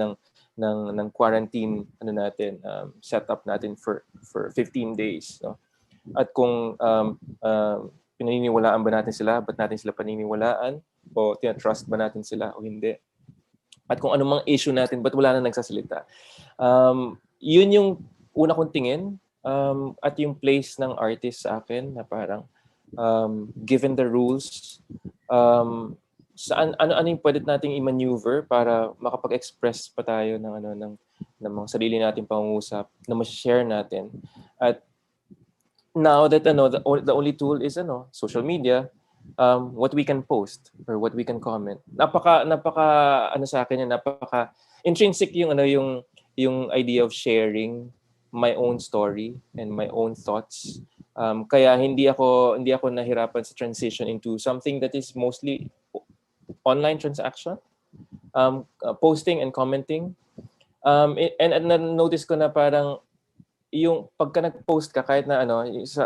Speaker 10: ng quarantine natin, setup natin for 15 days, no? At kung pinaniniwalaan ba natin sila, ba't natin sila paniniwalaan, o tina-trust ba natin sila o hindi? At kung anong mga issue natin, ba't wala na nagsasalita? Yun yung una kong tingin, at yung place ng artist sa akin na parang given the rules, ano yung pwede nating i-maneuver para makapag-express pa tayo ng ng mga sarili nating pangungusap na ma-share natin. At now that the only tool is social media, what we can post or what we can comment. Napaka sa akin napaka intrinsic yung idea of sharing my own story and my own thoughts. Kaya hindi ako nahirapan sa transition into something that is mostly online transaction, posting and commenting. And na-notice ko na parang yung pagka nag-post ka kahit na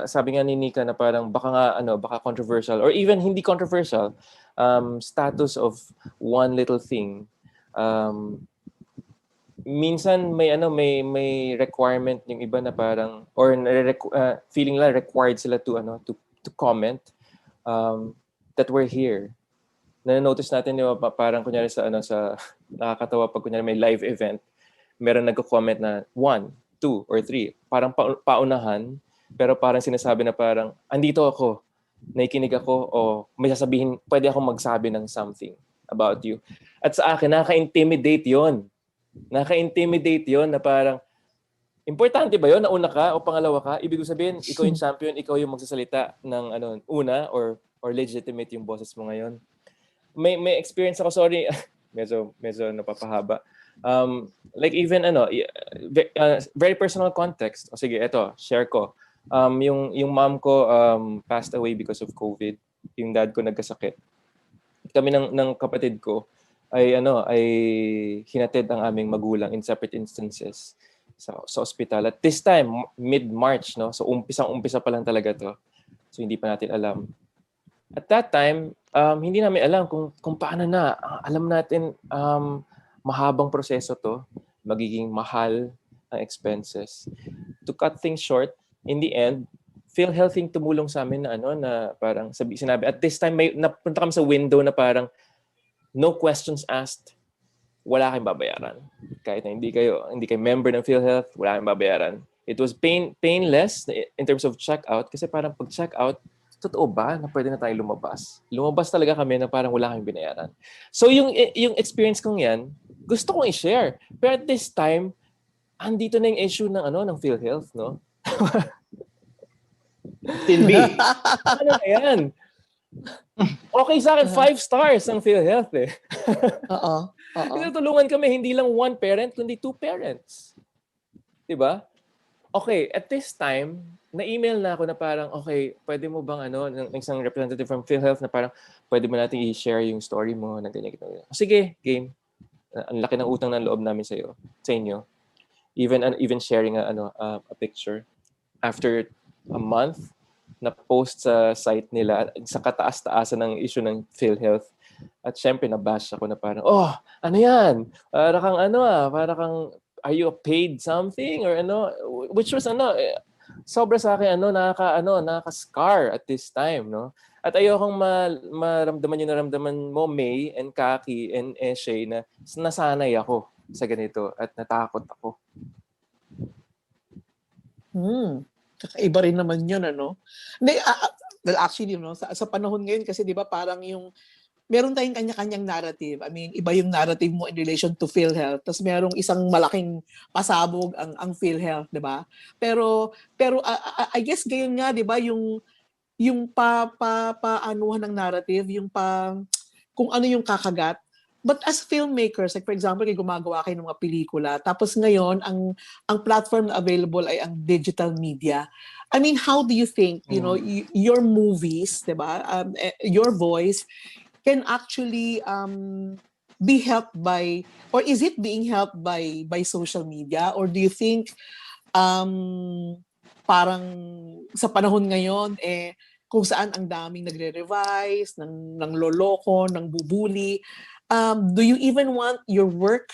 Speaker 10: sabi nga ni Nica na parang baka controversial or even hindi controversial, status of one little thing, minsan may requirement yung iba na parang or feeling nila required sila to comment that we're here. Na-notice natin parang kunyari sa nakakatawa pag kunyari may live event, meron nagko-comment na 1, 2 or 3, parang paunahan, pero parang sinasabi na parang andito ako, nakikinig ako, o may sasabihin, pwede akong magsabi ng something about you. At sa akin, nakaka-intimidate yon na parang, importante ba yon na una ka o pangalawa ka? Ibig sabihin, ikaw yung champion, ikaw yung magsasalita ng una or legitimate yung boses mo ngayon. May experience ako, sorry, medyo napapahaba. Like even very personal context. O sige, eto, share ko. Yung mom ko passed away because of COVID. Yung dad ko nagkasakit. Kami ng kapatid ko ay hinatid ang aming magulang in separate instances sa ospital. At this time, mid-March, no? So umpisa pa lang talaga to. So hindi pa natin alam. At that time, hindi namin alam kung paano na. Alam natin mahabang proseso to, magiging mahal ang expenses. To cut things short, in the end, PhilHealth yung tumulong sa amin na parang sinabi, at this time may napunta kami sa window na parang no questions asked, wala kayong babayaran. Kahit na hindi kayo member ng PhilHealth, wala kayong babayaran. It was painless in terms of checkout kasi parang pag checkout, totoo ba na pwede na tayong lumabas? Lumabas talaga kami na parang wala kaming binayaran. So yung experience kong yan, gusto kong i-share. Pero at this time, andito na yung issue ng PhilHealth, no?
Speaker 11: Tinbi.
Speaker 10: Ano na yan? Okay sa akin, 5 stars ang PhilHealth eh.
Speaker 5: Oo.
Speaker 10: Kasi tulungan kami, hindi lang one parent, kundi 2 parents. Diba? Okay, at this time, na-email na ako na parang, okay, pwede mo bang ng isang representative from PhilHealth na parang, pwede mo natin i-share yung story mo na ganyan. Sige, game. Ang laki ng utang ng loob namin sa inyo. Even sharing a picture. After a month, na-post sa site nila sa kataas-taasan ng issue ng PhilHealth. At syempre, nabash ako na parang, ano yan? Para kang, are you paid something? Or which was sobra sa akin, nakaka-scar at this time, no? At ayokong maramdaman yung naramdaman mo, May and Kaki and Eshe, na nasanay ako sa ganito at natakot ako.
Speaker 5: Kakaiba rin naman yun, Well, actually, sa panahon ngayon kasi, di ba, parang meron tayong kanya-kanyang narrative. I mean, iba yung narrative mo in relation to PhilHealth. Tapos merong isang malaking pasabog ang PhilHealth, di ba? Pero I guess gayon nga, di ba, yung paanuhan ng narrative, kung ano yung kakagat. But as filmmakers, like for example, gumagawa kayo ng mga pelikula, tapos ngayon, ang platform na available ay ang digital media. I mean, how do you think, your movies, di ba, your voice, can actually be helped by, or is it being helped by social media? Or do you think parang sa panahon ngayon, kung saan ang daming nagre-revise, ng loloko, ng bubuli, do you even want your work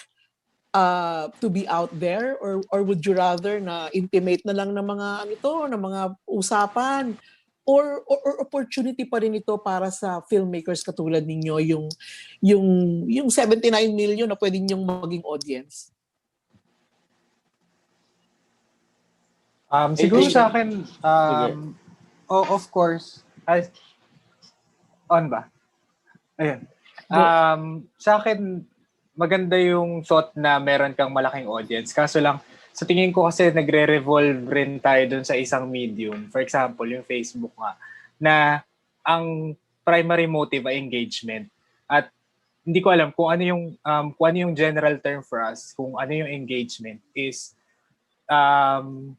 Speaker 5: to be out there, or would you rather na intimate na lang ng mga usapan, or opportunity pa rin ito para sa filmmakers katulad ninyo, yung 79 million na pwede niyong maging audience?
Speaker 12: Siguro sa akin, of course, on ba? Ayun. Sa akin, maganda yung thought na meron kang malaking audience. Kaso lang, sa tingin ko kasi nagre-revolve rin tayo dun sa isang medium. For example, yung Facebook nga, na ang primary motive ay engagement. At hindi ko alam kung ano yung general term for us, kung ano yung engagement is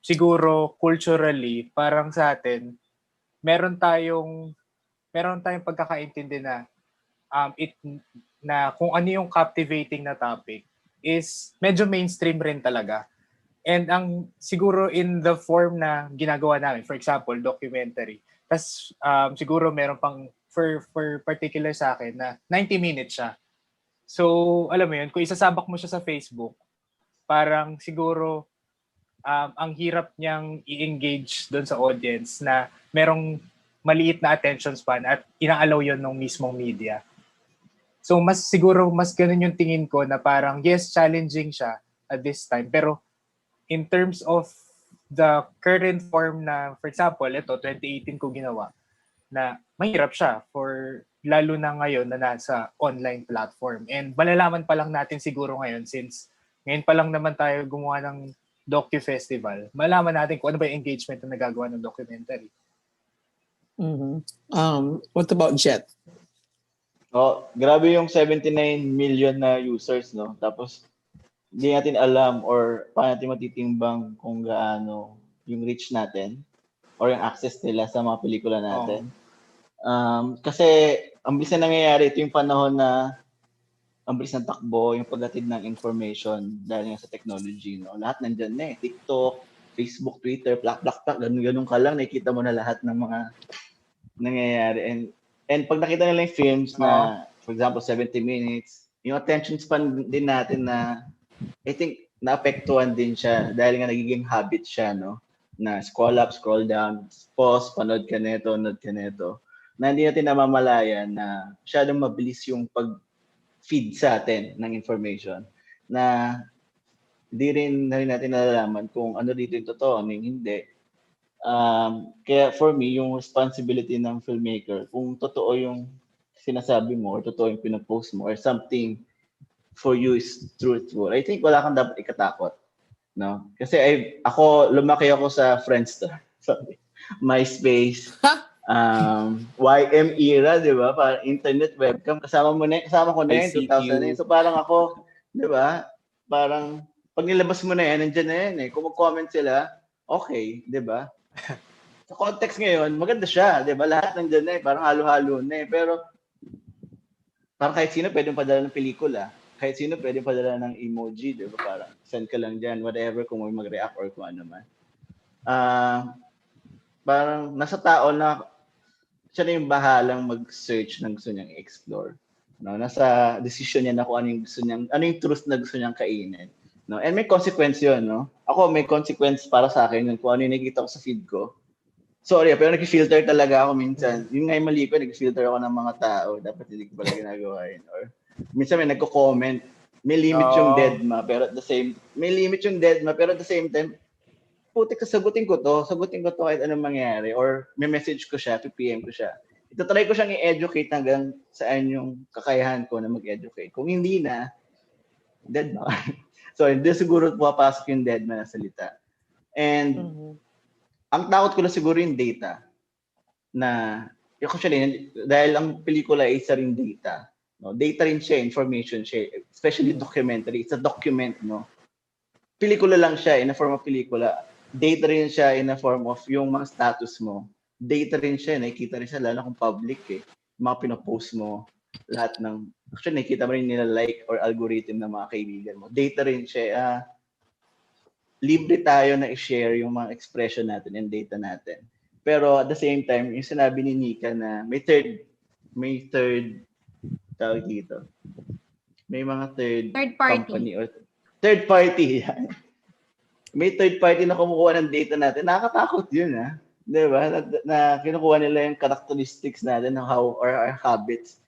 Speaker 12: siguro culturally, parang sa atin, meron tayong pagkakaintindi na na kung ano yung captivating na topic is medyo mainstream rin talaga. And ang siguro in the form na ginagawa namin, for example, documentary. Tas siguro meron pang for particular sa akin na 90 minutes siya. So, alam mo yun, kung isasabak mo siya sa Facebook, parang siguro ang hirap niyang i-engage doon sa audience na merong maliit na attention span at inaalaw yun ng mismong media. So mas ganun yung tingin ko na parang yes, challenging siya at this time. Pero in terms of the current form na, for example, ito, 2018 ko ginawa, na mahirap siya for lalo na ngayon na nasa online platform. And malalaman pa lang natin siguro ngayon since ngayon pa lang naman tayo gumawa ng docu-festival, malaman natin kung ano ba yung engagement na nagagawa ng documentary.
Speaker 5: What about Jet?
Speaker 11: Oh, grabe yung 79 million na users, no? Tapos, hindi natin alam or paano natin matitimbang kung gaano yung reach natin or yung access nila sa mga pelikula natin. Kasi, ang bilis na nangyayari, ito yung panahon na ang bilis ng takbo, yung paghatid ng information dahil nga sa technology, no? Lahat nandyan na eh. TikTok, Facebook, Twitter, plak, ganun ka lang, nakikita mo na lahat ng mga nangyayari. And pag nakita nila yung films na, for example, 70 minutes, yung attention span din natin na, I think, naapektuhan din siya dahil nga nagiging habit siya, no? Na scroll up, scroll down, pause, panood ka neto, na hindi natin namamalayan na masyadong mabilis yung pag-feed sa atin ng information na hindi rin natin nalalaman kung ano dito yung totoo, ano yung hindi. Kaya for me, yung responsibility ng filmmaker, kung totoo yung sinasabi mo or totoo yung pinapost mo or something for you is truthful, I think wala kang dapat ikatakot. No? Kasi lumaki ako sa Friendster, MySpace, YM era, di ba? Parang internet webcam. Kasama ko na yun, 2000. So parang ako, di ba? Parang pag nilabas mo na yan, nandiyan na yan eh. Kung mag-comment sila, okay, di ba? Sa context ngayon, maganda siya, di ba? Lahat nandiyan na eh, parang halo-halo na eh. Pero parang kahit sino pwedeng padala ng pelikula. Kahit sino pwedeng padala ng emoji, di ba? Parang send ka lang dyan, whatever, kung may mag-react or kung ano man. Parang nasa tao na siya na yung bahalang mag-search ng gusto niyang i-explore. No? Nasa decision niya na kung ano yung gusto niyang, ano yung truth na gusto niyang kainin. No? And may consequence yun, no? Ako, may consequence para sa akin yun, kung ano yung nakikita ko sa feed ko. Sorry, pero nag-filter talaga ako minsan. Yung nga yung mali ko, nag-filter ako ng mga tao. Dapat hindi ko pala ginagawa yun. Or minsan may nagko-comment. May limit yung deadma, pero at the same time, putik, sagutin ko to kahit anong mangyari. Or may message ko siya, PM ko siya. Itatry ko siyang i-educate hanggang saan yung kakayahan ko na mag-educate. Kung hindi na, deadma. So, hindi siguro pumapasok yung deadma na salita. And ang takot ko na siguro yung data. Na, actually, dahil ang pelikula ay isa rin data. No? Data rin siya, information siya. Especially documentary. It's a document, no? Pelikula lang siya, in a form of pelikula. Data rin siya in a form of yung mga status mo. Data rin siya, nakikita rin siya, lalo kung public eh. Mga pinapost mo, lahat ng, actually nakikita mo rin nila like or algorithm ng mga kaibigan mo. Data rin siya, libre tayo na i-share yung mga expression natin and data natin. Pero at the same time, yung sinabi ni Nica na may third tawag dito. May mga third
Speaker 13: party
Speaker 11: company or third party. May third party na kumukuha ng data natin. Nakakatakot yun, ha? Diba? Na kinukuha nila yung characteristics natin ng how or our habits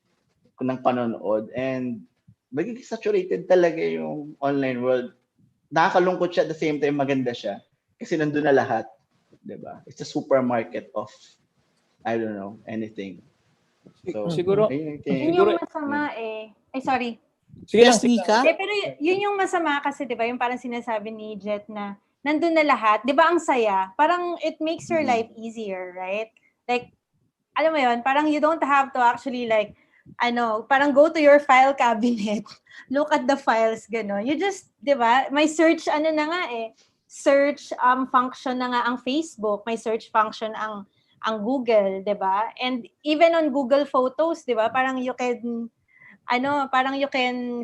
Speaker 11: ng panonood. And magiging saturated talaga yung online world. Nakakalungkot siya at the same time maganda siya. Kasi nandun na lahat. Diba? It's a supermarket of, I don't know, anything. So,
Speaker 10: siguro
Speaker 13: yun yung masama eh. Ay, sorry.
Speaker 10: Sige
Speaker 5: Yes,
Speaker 10: lang,
Speaker 5: Nica?
Speaker 13: Pero yun yung masama kasi, di ba? Yung parang sinasabi ni Jet na nandun na lahat. Di ba ang saya? Parang it makes your life easier, right? Like, alam mo yun, parang you don't have to actually like, parang go to your file cabinet, look at the files, gano'n. You just, di ba? May search, search function na nga ang Facebook, may search function ang Google, di ba? And even on Google Photos, di ba? Parang you can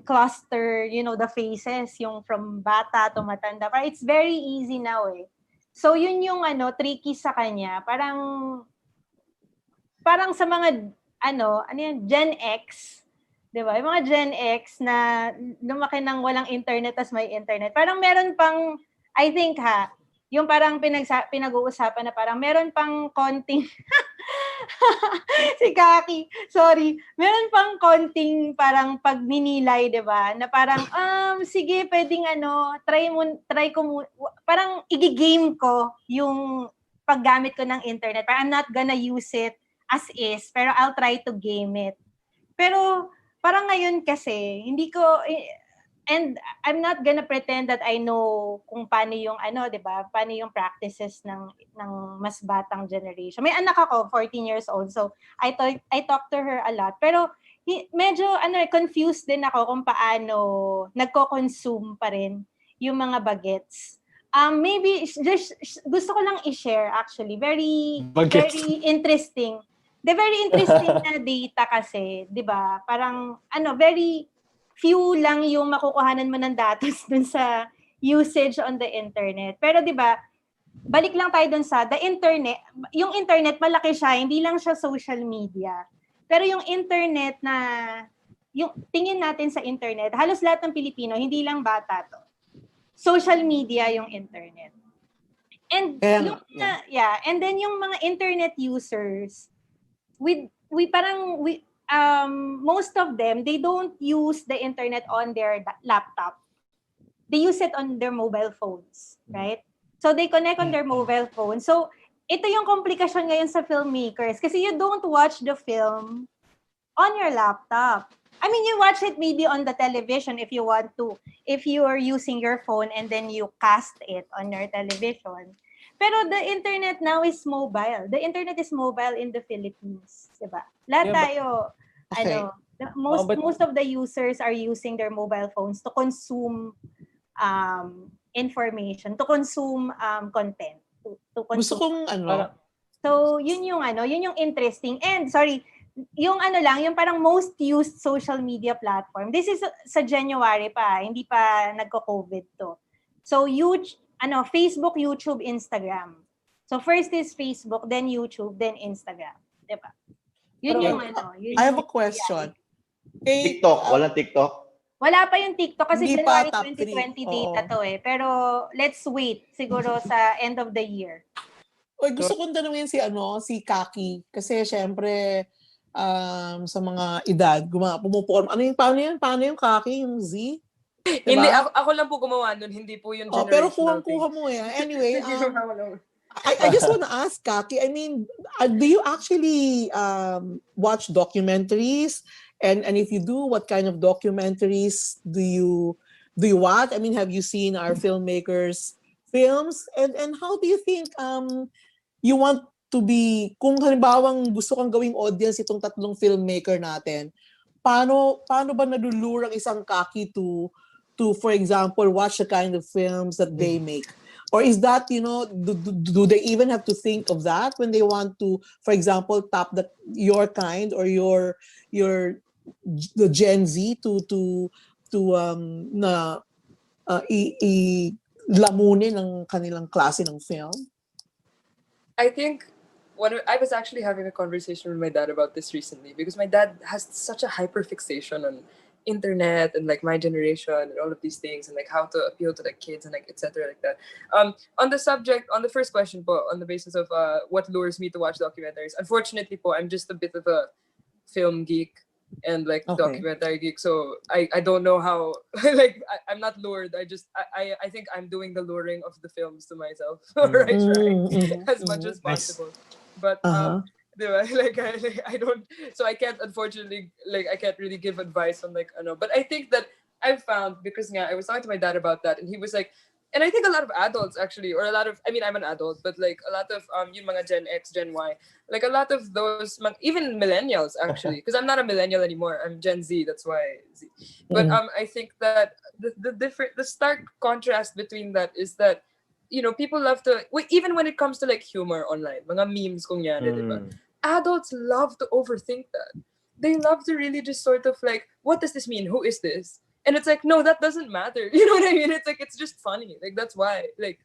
Speaker 13: cluster, the faces, yung from bata to matanda. Parang it's very easy now eh. So yun yung tricky sa kanya. Parang sa mga Gen X, 'di ba? Yung mga Gen X na lumaki nang walang internet tas may internet. Parang meron pang I think yung parang pinag-uusapan na parang meron pang konting si Kaki, sorry. Meron pang konting parang pagninilay, 'di ba? Na parang sige, pwedeng try ko parang igigame ko yung paggamit ko ng internet. Parang I'm not gonna use it as is, pero I'll try to game it. Pero parang ngayon kasi, hindi ko, and I'm not gonna pretend that I know kung paano yung diba? Paano yung practices ng mas batang generation. May anak ako, 14 years old, so I talk to her a lot. Pero medyo confused din ako kung paano nagko-consume pa rin yung mga bagets. Maybe just gusto ko lang i-share actually. Very interesting. Very interesting na data kasi, 'di ba? Parang very few lang yung makukuhanan mo ng datos dun sa usage on the internet. Pero 'di ba, balik lang tayo dun sa the internet. Yung internet malaki siya, hindi lang siya social media. Pero yung internet na yung tingin natin sa internet, halos lahat ng Pilipino, hindi lang bata to. Social media yung internet. And and then yung mga internet users, most of them, they don't use the internet on their laptop. They use it on their mobile phones, right? So they connect on their mobile phone. So ito yung komplikasyon ngayon sa filmmakers kasi you don't watch the film on your laptop. I mean, you watch it maybe on the television if you want to. If you are using your phone and then you cast it on your television. Pero the internet now is mobile. The internet is mobile in the Philippines, diba? Lahat tayo, most of the users are using their mobile phones to consume information, to consume content, to consume.
Speaker 5: Gusto kong
Speaker 13: So, yun yung interesting. And sorry, yung yung parang most used social media platform. This is sa January pa, hindi pa nagko-COVID to. So, Facebook, YouTube, Instagram. So first is Facebook, then YouTube, then Instagram. Diba? Yun yung
Speaker 5: I have a question.
Speaker 11: TikTok, walang TikTok?
Speaker 13: Wala pa yung TikTok kasi
Speaker 5: Hindi
Speaker 13: January
Speaker 5: pa, top
Speaker 13: 2020
Speaker 5: 3.
Speaker 13: data to eh. Pero let's wait siguro sa end of the year.
Speaker 5: Gusto kong tanungin si Kaki kasi syempre sa mga edad, pumuporm. Paano yung Kaki, yung Z? Diba?
Speaker 14: Hindi, ako lang po gumawa nun, hindi po yung generational
Speaker 5: pero kuha mo eh. Anyway, I just want to ask, Kaki, I mean, do you actually watch documentaries? And if you do, what kind of documentaries do you watch? I mean, have you seen our filmmakers' films? And how do you think you want to be, kung halimbawang gusto kang gawing audience itong tatlong filmmaker natin, paano ba nadulurang isang Kaki to for example watch the kind of films that they make? Or is that, do they even have to think of that when they want to, for example, tap your kind or the Gen Z to lamunin ang kanilang klase ng film?
Speaker 14: I think I was actually having a conversation with my dad about this recently because my dad has such a hyperfixation on internet and like my generation and all of these things and like how to appeal to the kids and like etc. like that. On the first question po, on the basis of what lures me to watch documentaries, unfortunately po, I'm just a bit of a film geek and like documentary geek, so I don't know how like I'm not lured. I think I'm doing the luring of the films to myself right as much as possible. But Diba? Like I don't, so I can't, unfortunately, like I can't really give advice on like ano. But I think that I've found, because nga, I was talking to my dad about that, and he was like, and I think a lot of adults actually, or a lot of, I mean, I'm an adult, but like a lot of yung mga Gen X, Gen Y, like a lot of those, even millennials actually, because I'm not a millennial anymore, I'm Gen Z, that's why Z. But I think that the stark contrast between that is that, you know, people love to, even when it comes to like humor online, mga memes kunyari, diba? Adults love to overthink that. They love to really just sort of like, what does this mean? Who is this? And it's like, no, that doesn't matter. You know what I mean? It's like, it's just funny. Like, that's why. Like,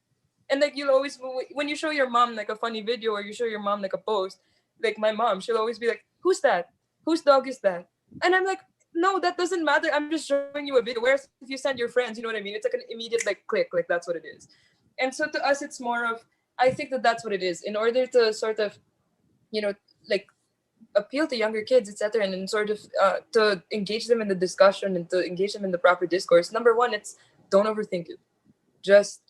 Speaker 14: and like, you'll always, when you show your mom like a funny video, or you show your mom like a post, like my mom, she'll always be like, who's that? Whose dog is that? And I'm like, no, that doesn't matter. I'm just showing you a video. Whereas if you send your friends, you know what I mean? It's like an immediate like click, like that's what it is. And so to us, it's more of, I think that that's what it is. In order to sort of, you know, like appeal to younger kids, etc., and then sort of to engage them in the discussion and to engage them in the proper discourse. Number one, it's don't overthink it. Just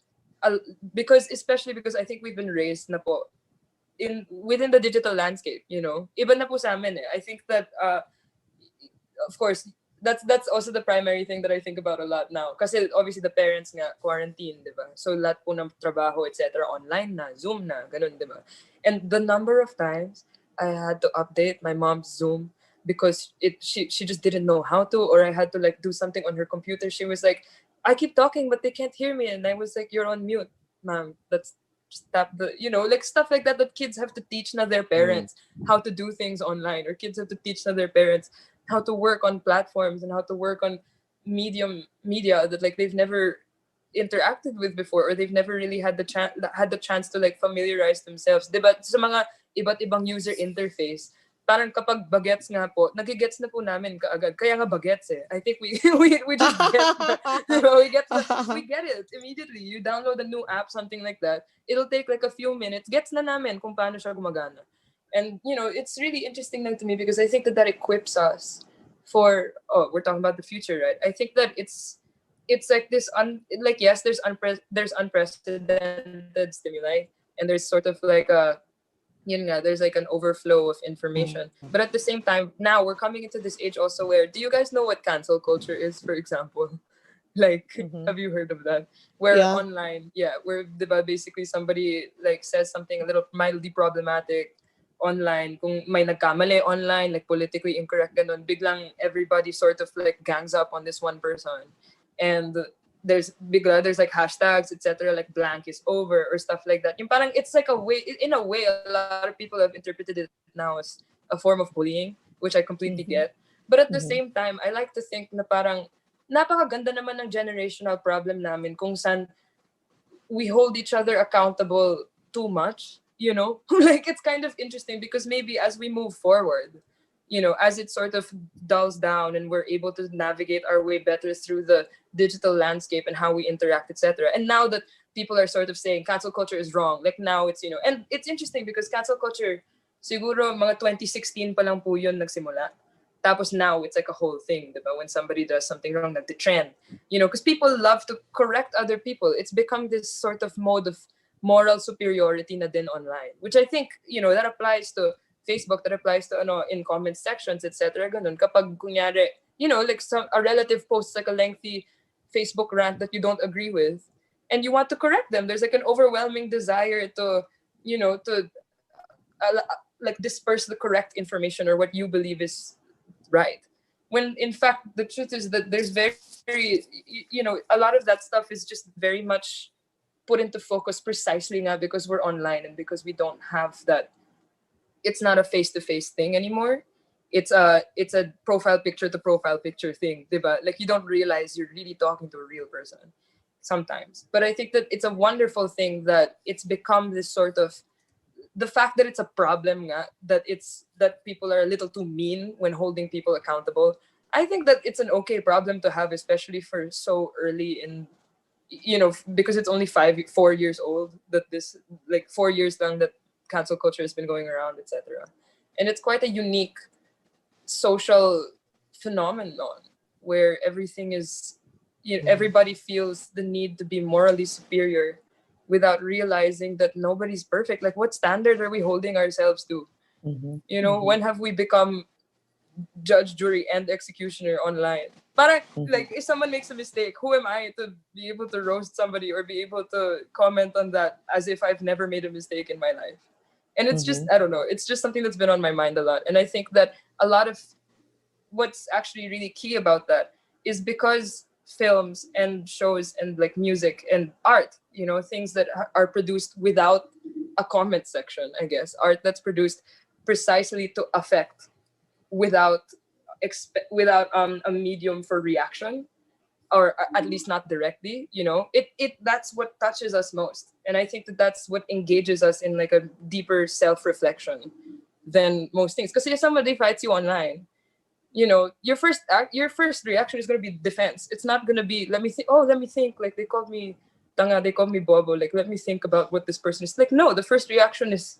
Speaker 14: because, especially because I think we've been raised na po within the digital landscape. You know, iba na po sa amin eh. I think that of course that's also the primary thing that I think about a lot now. Kasi obviously the parents nga quarantine, diba? So lahat po ng trabaho, etc., online na, Zoom na, ganun, diba? And the number of times I had to update my mom's Zoom because she just didn't know how to, or I had to like do something on her computer. She was like, I keep talking but they can't hear me, and I was like, you're on mute, ma'am. That's stop the, you know, like stuff like that kids have to teach na their parents how to do things online, or kids have to teach na their parents how to work on platforms and how to work on media that like they've never interacted with before, or they've never really had the chance to like familiarize themselves, diba? Sa mga iba't ibang user interface, parang kapag bagets nga po, nagigets na po namin kaagad. Kaya nga bagets eh. I think we just get we get it immediately. You download a new app, something like that. It'll take like a few minutes. Gets na namin kung paano siya gumagana. And you know, it's really interesting to me because I think that equips us for, we're talking about the future, right? I think that it's like this yes, there's unprecedented stimuli, and there's sort of like there's like an overflow of information. But at the same time, now we're coming into this age also where, do you guys know what cancel culture is, for example? Like, have you heard of that? Where online, where basically somebody like says something a little mildly problematic online, kung may nagkamali online, like politically incorrect ganun, biglang everybody sort of like gangs up on this one person. And there's like hashtags, etc., like blank is over or stuff like that. Yung parang it's like in a way, a lot of people have interpreted it now as a form of bullying, which I completely get. But at the same time, I like to think na parang napakaganda naman ng generational problem namin kung saan we hold each other accountable too much, you know? Like it's kind of interesting because maybe as we move forward, you know, as it sort of dulls down and we're able to navigate our way better through the digital landscape and how we interact, etc. And now that people are sort of saying cancel culture is wrong, like now it's, you know, and it's interesting because cancel culture, siguro mga 2016 pa lang po yun nagsimula. Tapos now it's like a whole thing, diba? When somebody does something wrong, like the trend, you know, because people love to correct other people. It's become this sort of mode of moral superiority na din online, which I think, you know, that applies to Facebook, that applies to in comment sections, etc. Ganun. Kapag kunyari, you know, like a relative posts like a lengthy Facebook rant that you don't agree with, and you want to correct them, there's like an overwhelming desire to, you know, to like disperse the correct information or what you believe is right. When in fact the truth is that there's very, you know, a lot of that stuff is just very much put into focus precisely now because we're online and because we don't have that. It's not a face-to-face thing anymore. It's a profile picture to profile picture thing, diba? Like you don't realize you're really talking to a real person sometimes. But I think that it's a wonderful thing that it's become this sort of, the fact that it's a problem that people are a little too mean when holding people accountable. I think that it's an okay problem to have, especially for so early in, you know, because it's only 4 years old, that this, like 4 years long that cancel culture has been going around, etc. And it's quite a unique social phenomenon where everything is, you know, everybody feels the need to be morally superior without realizing that nobody's perfect. Like what standard are we holding ourselves to? You know, when have we become judge, jury, and executioner online? Parang, like, if someone makes a mistake, who am I to be able to roast somebody or be able to comment on that as if I've never made a mistake in my life? And it's just, I don't know, it's just something that's been on my mind a lot. And I think that a lot of what's actually really key about that is because films and shows and like music and art, you know, things that are produced without a comment section, I guess, art that's produced precisely to affect without a medium for reaction, or at least not directly, you know, it that's what touches us most. And I think that that's what engages us in like a deeper self-reflection than most things. Because if somebody fights you online, you know, your first reaction is going to be defense. It's not going to be, let me think, like they called me tanga, they called me bobo, like let me think about what this person is like. No, the first reaction is,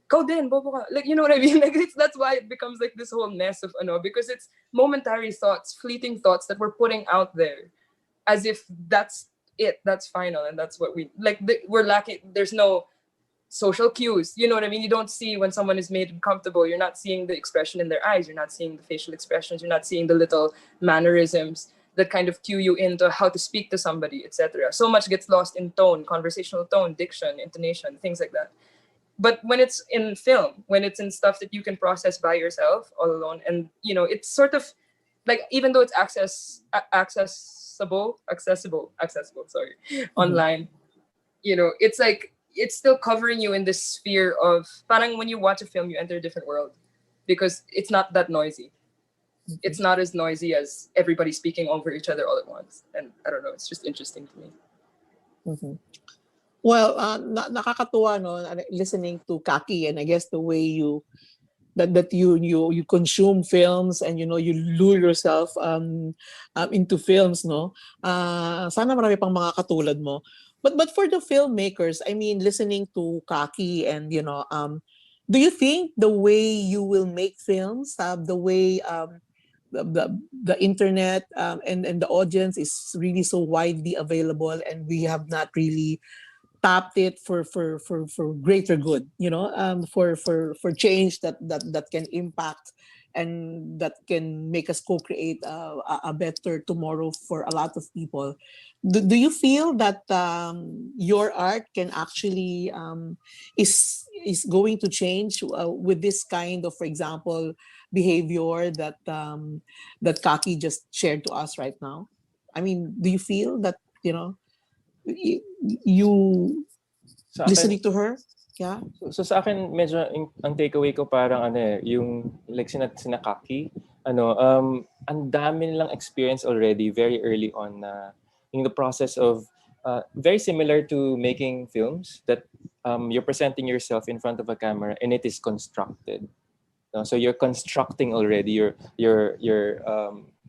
Speaker 14: go din, bobo ka. Like, you know what I mean? Like, that's why it becomes like this whole mess of, because it's momentary thoughts, fleeting thoughts that we're putting out there as if that's it, that's final, and that's what we're lacking. There's no social cues, you know what I mean? You don't see when someone is made comfortable. You're not seeing the expression in their eyes. You're not seeing the facial expressions. You're not seeing the little mannerisms that kind of cue you into how to speak to somebody, etc. So much gets lost in tone, conversational tone, diction, intonation, things like that. But when it's in film, when it's in stuff that you can process by yourself all alone, and you know, it's sort of like, even though it's accessible, sorry, online, you know, it's like, it's still covering you in this sphere of, parang when you watch a film, you enter a different world because it's not that noisy. It's not as noisy as everybody speaking over each other all at once. And I don't know, it's just interesting to me.
Speaker 5: Well, nakakatuwa, no, listening to Kaki, and I guess the way you consume films, and you know, you lure yourself into films, no. Sana marami pang mga katulad mo. But for the filmmakers, I mean, listening to Kaki, and you know, do you think the way you will make films, the way the internet and the audience is really so widely available, and we have not really tapped it for greater good, you know, for change that can impact and that can make us co-create a better tomorrow for a lot of people. Do you feel that your art can actually is going to change with this kind of, for example, behavior that that Kaki just shared to us right now? I mean, do you feel that, you know, you listening to her? Yeah.
Speaker 10: So sa akin, medyo ang takeaway ko parang yung like Kaki, ang dami nilang experience already very early on in the process of very similar to making films, that you're presenting yourself in front of a camera and it is constructed. So you're constructing already. You're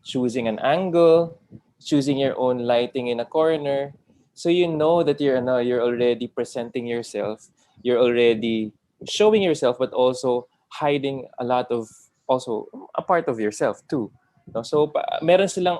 Speaker 10: choosing an angle, choosing your own lighting in a corner. So you know that you're already presenting yourself. You're already showing yourself, but also hiding a lot of, also a part of yourself too. So meron silang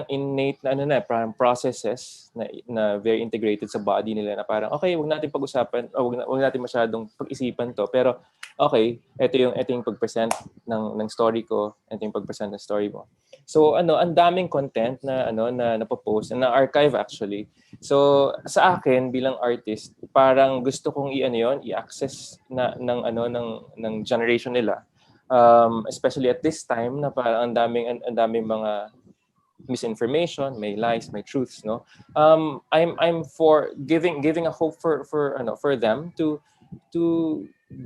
Speaker 10: innate na parang processes na very integrated sa body nila, na parang okay, wag natin pag-usapan, wag natin masyadong pag-isipan to, pero okay, ito yung pag-present ng story ko, ito yung pag-present ng story mo. So ang daming content na na napopost, na archive actually. So sa akin bilang artist, parang gusto kong i-access ng generation nila. Especially at this time na parang ang daming mga misinformation, may lies, may truths, no. I'm for giving a hope for them to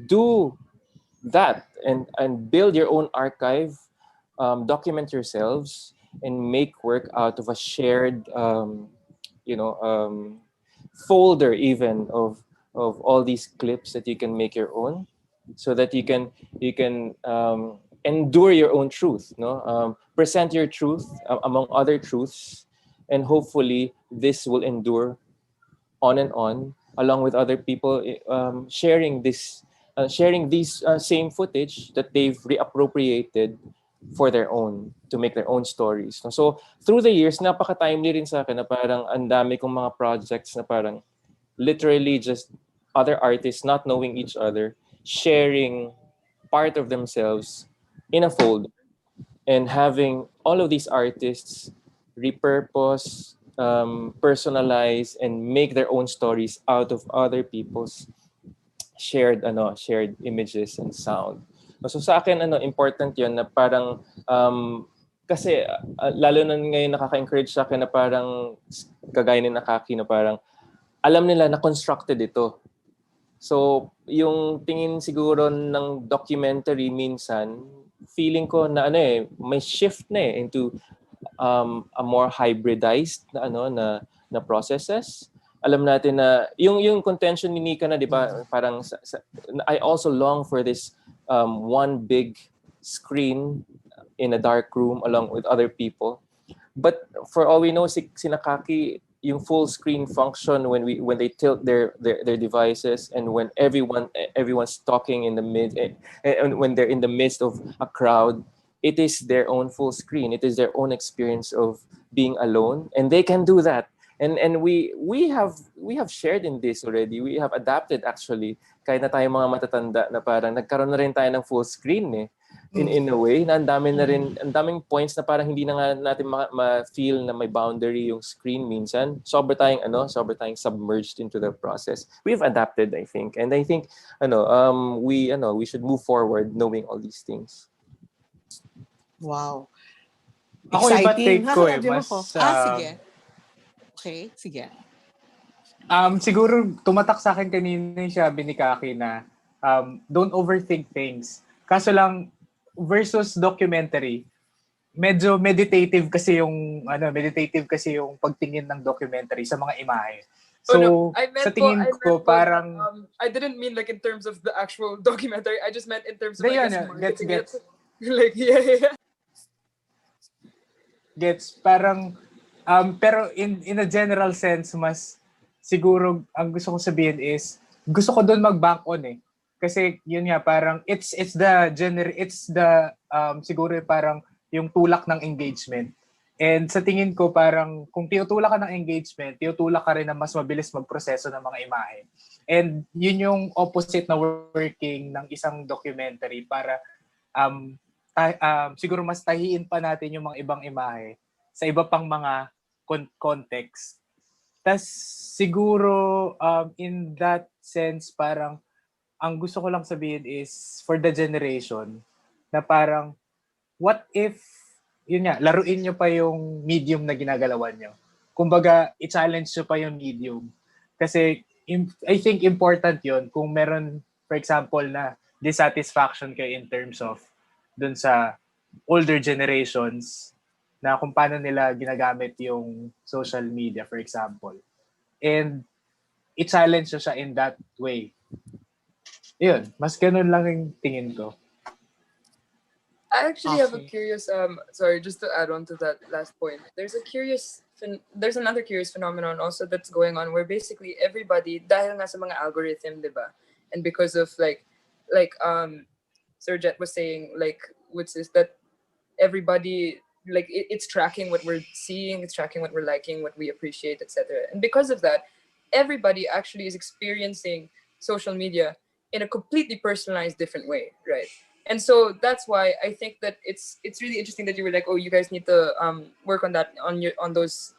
Speaker 10: do that and build your own archive, document yourselves, and make work out of a shared folder even of all these clips that you can make your own, so that you can endure your own truth, no? Present your truth among other truths, and hopefully this will endure on and on, along with other people sharing these same footage that they've reappropriated for their own, to make their own stories. So through the years, napaka-timely rin sa akin na parang ang dami kong mga projects na parang literally just other artists not knowing each other, sharing part of themselves in a folder and having all of these artists repurpose, personalize, and make their own stories out of other people's shared images and sound. So sa akin important 'yon na parang kasi lalo na ngayon nakaka-encourage sa akin na parang kagaya ni Nakaki na parang alam nila na constructed ito. So yung tingin siguro ng documentary minsan feeling ko na may shift na into a more hybridized na processes. Alam natin na yung contention ni Nica na 'di ba parang I also long for this one big screen in a dark room along with other people. But for all we know si Nakaki yung full screen function when they tilt their devices and when everyone's talking in the mid and when they're in the midst of a crowd, it is their own full screen. It is their own experience of being alone, and they can do that. And we have shared in this already. We have adapted actually. Kahit na tayo mga matatanda na parang nagkaroon na rin tayo ng full screen in a way na ang daming points na parang hindi na nga natin ma-feel na may boundary yung screen minsan. Sobra tayong submerged into the process. We've adapted, I think. And I think we should move forward knowing all these things.
Speaker 5: Wow.
Speaker 12: Ako iba take ko
Speaker 5: sige. Okay, sige.
Speaker 12: Siguro tumatak sa akin kanina yung sabi ni Kaki na don't overthink things. Kaso lang versus documentary, medyo meditative kasi yung pagtingin ng documentary sa mga imahe. So, sa tingin ko parang
Speaker 14: I didn't mean like in terms of the actual documentary. I just meant in terms of
Speaker 12: gets
Speaker 14: like yeah.
Speaker 12: Gets parang pero in a general sense mas siguro ang gusto kong sabihin is gusto ko doon mag-bank on kasi yun nga parang it's the siguro parang yung tulak ng engagement. And sa tingin ko parang kung tinutulak ka ng engagement, tinutulak ka rin na mas mabilis magproseso ng mga imahe. And yun yung opposite na working ng isang documentary para siguro mas tahiin pa natin yung mga ibang imahe sa iba pang mga context. Tas siguro in that sense parang ang gusto ko lang sabihin is for the generation na parang what if yun nga laruin nyo pa yung medium na ginagalawan nyo. Kumbaga i-challenge nyo pa yung medium. Kasi I think important yun kung meron for example na dissatisfaction kayo in terms of dun sa older generations na kung paano nila ginagamit yung social media, for example. And i-challenge siya in that way. Yun, mas ganun lang yung tingin ko.
Speaker 14: I actually have a curious, sorry, just to add on to that last point. There's another curious phenomenon also that's going on where basically everybody, dahil nga sa mga algorithm, diba? And because of like Sir Jet was saying, like, which is that everybody, like it's tracking what we're seeing, it's tracking what we're liking, what we appreciate, etc. And because of that, everybody actually is experiencing social media in a completely personalized different way, right? And so that's why I think that it's really interesting that you were like, oh, you guys need to work on that on those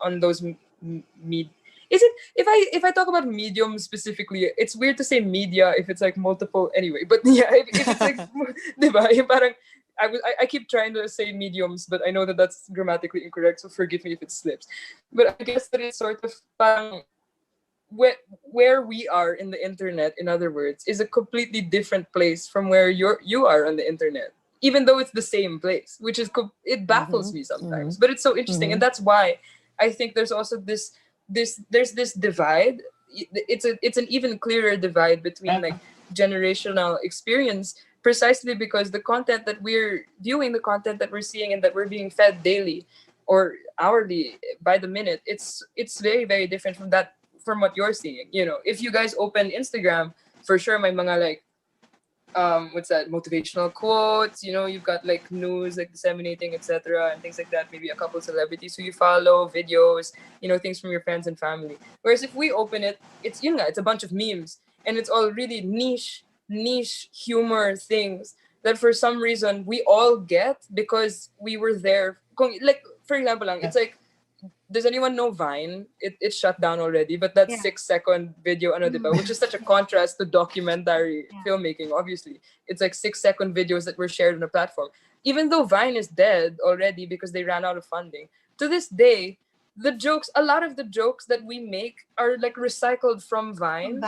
Speaker 14: Is it if I talk about medium specifically, it's weird to say media if it's like multiple anyway. But yeah, if it's like, diba? Yung parang I keep trying to say mediums, but I know that that's grammatically incorrect, so forgive me if it slips. But I guess that it's sort of where we are in the internet, in other words, is a completely different place from where you are on the internet, even though it's the same place, which is it baffles me sometimes. But it's so interesting, and that's why I think there's also there's this divide. It's an even clearer divide between like generational experience, precisely because the content that we're viewing, the content that we're seeing, and that we're being fed daily or hourly by the minute, it's very, very different from what you're seeing. You know, if you guys open Instagram, for sure my mga like what's that, motivational quotes, you know, you've got like news like disseminating, etc., and things like that, maybe a couple celebrities who you follow, videos, you know, things from your friends and family. Whereas if we open it, it's a bunch of memes, and it's all really niche, niche humor things that for some reason we all get because we were there. Like, for example, it's like, does anyone know Vine? It's shut down already, but that 6-second video, diba? Which is such a contrast to documentary filmmaking, obviously. It's like 6-second videos that were shared on a platform. Even though Vine is dead already because they ran out of funding, to this day, a lot of the jokes that we make are like recycled from Vine.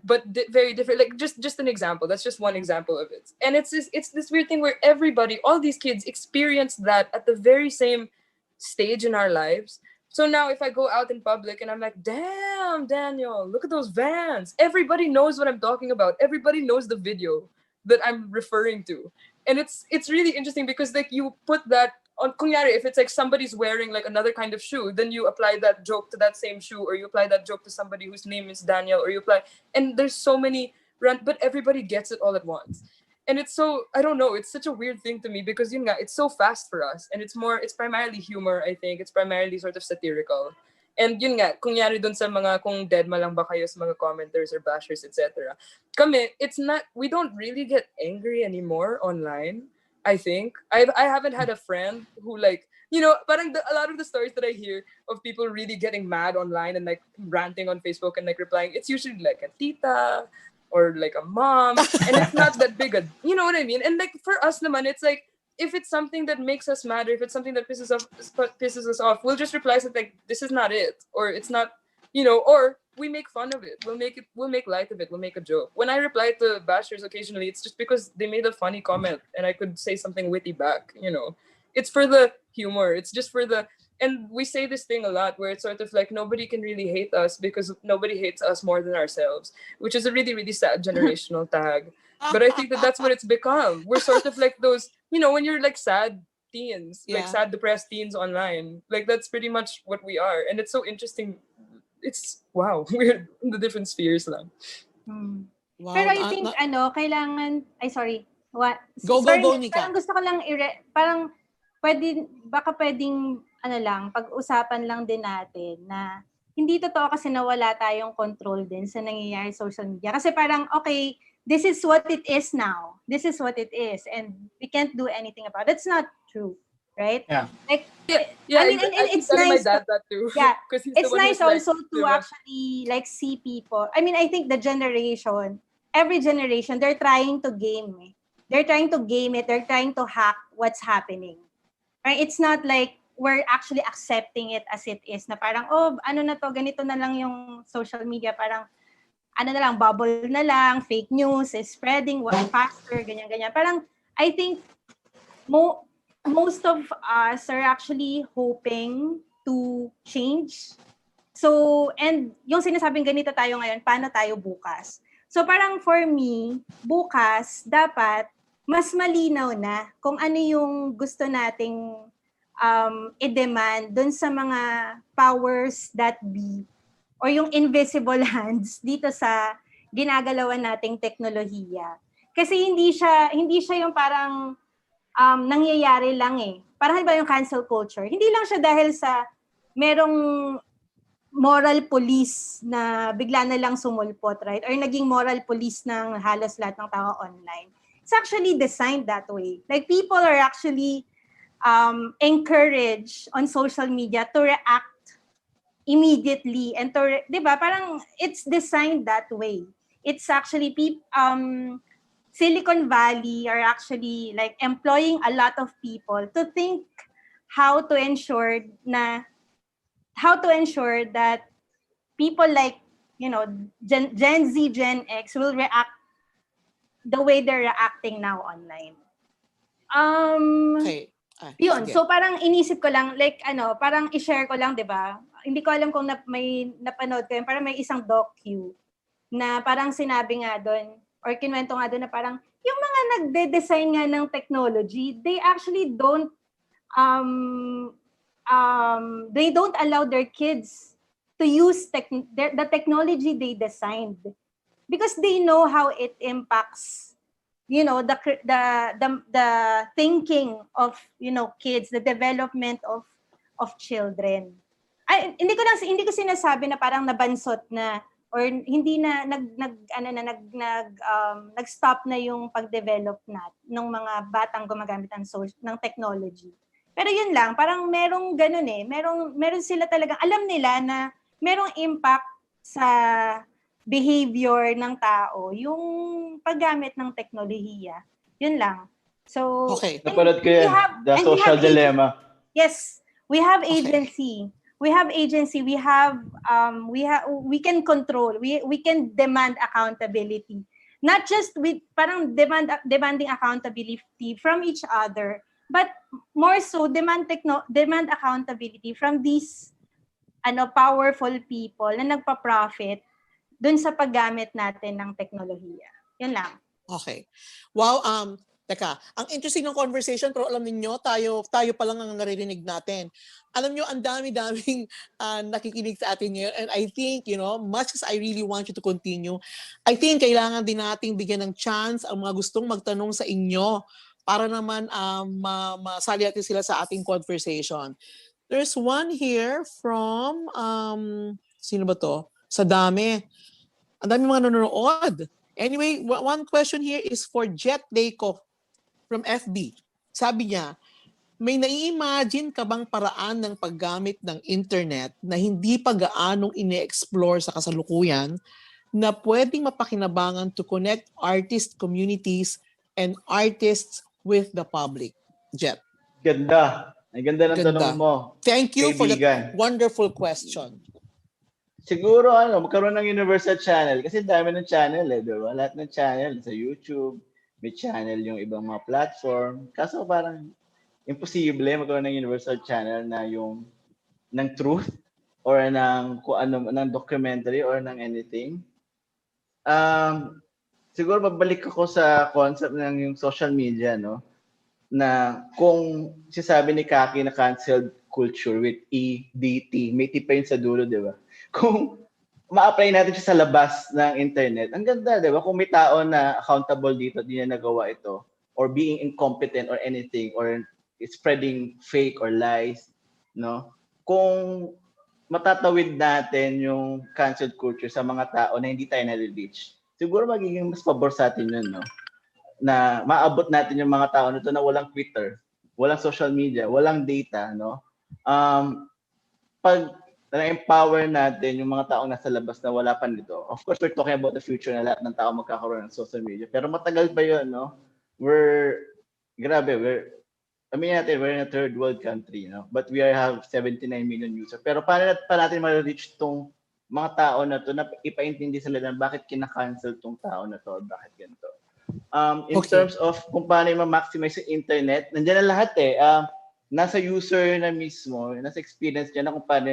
Speaker 14: But very different. Like just an example. That's just one example of it. And it's this weird thing where everybody, all these kids experience that at the very same stage in our lives. So now if I go out in public and I'm like, damn, Daniel, look at those Vans. Everybody knows what I'm talking about. Everybody knows the video that I'm referring to. And it's really interesting because like you put that on, kunyari, if it's like somebody's wearing like another kind of shoe, then you apply that joke to that same shoe, or you apply that joke to somebody whose name is Daniel, or you apply, and there's so many, but everybody gets it all at once. And it's so, I don't know, it's such a weird thing to me because yun nga, it's so fast for us, and it's primarily humor, I think. It's primarily sort of satirical. And yun nga, kunyari dun sa mga, kung dead ma lang ba kayo sa mga commenters or bashers, etc. Kami, we don't really get angry anymore online, I think. I haven't had a friend who like, parang a lot of the stories that I hear of people really getting mad online and like ranting on Facebook and like replying, it's usually like a tita or like a mom, and it's not that big you know what I mean? And like for us naman, it's like, if it's something that makes us mad, or if it's something that pisses us off, we'll just reply something like, this is not it, or it's not, or we make fun of it. We'll make light of it. We'll make a joke. When I reply to bashers occasionally, it's just because they made a funny comment and I could say something witty back, It's for the humor. It's just for and we say this thing a lot where it's sort of like nobody can really hate us because nobody hates us more than ourselves, which is a really, really sad generational tag. But I think that's what it's become. We're sort of like those, when you're like sad teens, like sad, depressed teens online, like that's pretty much what we are. And it's so interesting. It's, wow, we're in the different spheres lang.
Speaker 13: Wow, pero I think, kailangan, sorry. What?
Speaker 5: Go, Nica.
Speaker 13: Parang gusto ko lang, parang baka pwedeng, pag-usapan lang din natin na hindi totoo kasi nawala tayong control din sa nangyayari sa social media. Kasi parang, okay, this is what it is now. This is what it is. And we can't do anything about it. That's not true. Right?
Speaker 12: Yeah.
Speaker 13: Like,
Speaker 14: yeah,
Speaker 13: I mean, and it's nice.
Speaker 14: My dad that too.
Speaker 13: Yeah.
Speaker 14: It's
Speaker 13: nice also to actually like see people. I mean, I think every generation, they're trying to game it. They're trying to game it. They're trying to hack what's happening. Right? It's not like we're actually accepting it as it is. Na parang, ganito na lang yung social media. Parang, bubble na lang, fake news is spreading faster, ganyan. Parang, I think, most of us are actually hoping to change. So, and yung sinasabing ganito tayo ngayon, paano tayo bukas? So parang for me, bukas, dapat mas malinaw na kung ano yung gusto nating i-demand dun sa mga powers that be or yung invisible hands dito sa ginagalawan nating teknolohiya. Kasi hindi siya yung parang nangyayari lang eh. Parang halimbawa yung cancel culture. Hindi lang siya dahil sa merong moral police na bigla na lang sumulpot, right? Or naging moral police ng halos lahat ng tao online. It's actually designed that way. Like people are actually encouraged on social media to react immediately and to, di ba? Parang it's designed that way. It's actually Silicon Valley are actually like employing a lot of people to think how to ensure that people like, Gen Z, Gen X will react the way they're reacting now online.
Speaker 5: Okay.
Speaker 13: Yun. So parang inisip ko lang, like parang i-share ko lang, 'di ba? Hindi ko alam kung may napanood ko yun, parang may isang docu na parang sinabi nga doon, or kinwento nga doon na parang, yung mga nagde-design nga ng technology, they actually don't allow their kids to use the technology they designed because they know how it impacts, the thinking of, kids, the development of children. Hindi ko sinasabi na parang nabansot na or hindi na nag-stop na yung pag-develop ng mga batang gumagamit ng technology. Pero yun lang, parang merong ganun meron sila talagang alam nila na merong impact sa behavior ng tao yung paggamit ng teknolohiya. Yun lang. So,
Speaker 11: napanood ko yan, The Social Dilemma.
Speaker 13: Yes, we have agency. We have agency. We can control. We can demand accountability. Not just with parang demanding accountability from each other, but more so demand accountability from these powerful people na nagpa-profit dun sa paggamit natin ng teknolohiya. Yun lang.
Speaker 5: Okay. Wow, teka, ang interesting ng conversation, pero alam niyo tayo pa lang ang naririnig natin. Alam niyo ang dami-daming nakikinig sa atin ngayon, and I think, much as I really want you to continue, I think kailangan din nating bigyan ng chance ang mga gustong magtanong sa inyo para naman masali natin sila sa ating conversation. There's one here from, sino ba to? Sa dami. Ang dami mga nanonood. Anyway, one question here is for Leyco from FB. Sabi niya, may nai-imagine ka bang paraan ng paggamit ng internet na hindi pa gaanong ine-explore sa kasalukuyan na pwedeng mapakinabangan to connect artist communities and artists with the public? Jet.
Speaker 11: Ganda. Ang ganda ng tanong mo.
Speaker 5: Thank you for that wonderful question.
Speaker 11: Siguro magkaroon ng universal channel kasi dami ng channel di ba? Lahat ng channel sa YouTube, may channel yung ibang mga platform. Kaso parang imposible magkaroon ng universal channel na yung ng truth or ng ng documentary or ng anything. Siguro babalik ako sa concept ng yung social media, na kung sinasabi ni Kaki na canceled culture with EDT, may T pa yun sa dulo, di ba? Kung ma-apply natin siya sa labas ng internet, ang ganda, di ba? Kung may tao na accountable dito, di na nagawa ito, or being incompetent or anything, or spreading fake or lies, kung matatawid natin yung canceled culture sa mga tao na hindi tayo na-reach, siguro magiging mas pabor sa atin yun, na maabot natin yung mga tao nito na walang Twitter, walang social media, walang data, pag na-empower natin yung mga taong nasa labas na wala pa nito. Of course, we're talking about the future na lahat ng tao magkakaroon ng social media. Pero matagal pa yun, we're in a third world country, but we have 79 million users. Pero paano pa natin ma-reach tong mga tao na to na ipaintindi sila na bakit kina-cancel tong tao na to, bakit ganito. In terms of kung paano ma-maximize yung internet, nandiyan na lahat nasa user na mismo, nasa experience niya na kung paano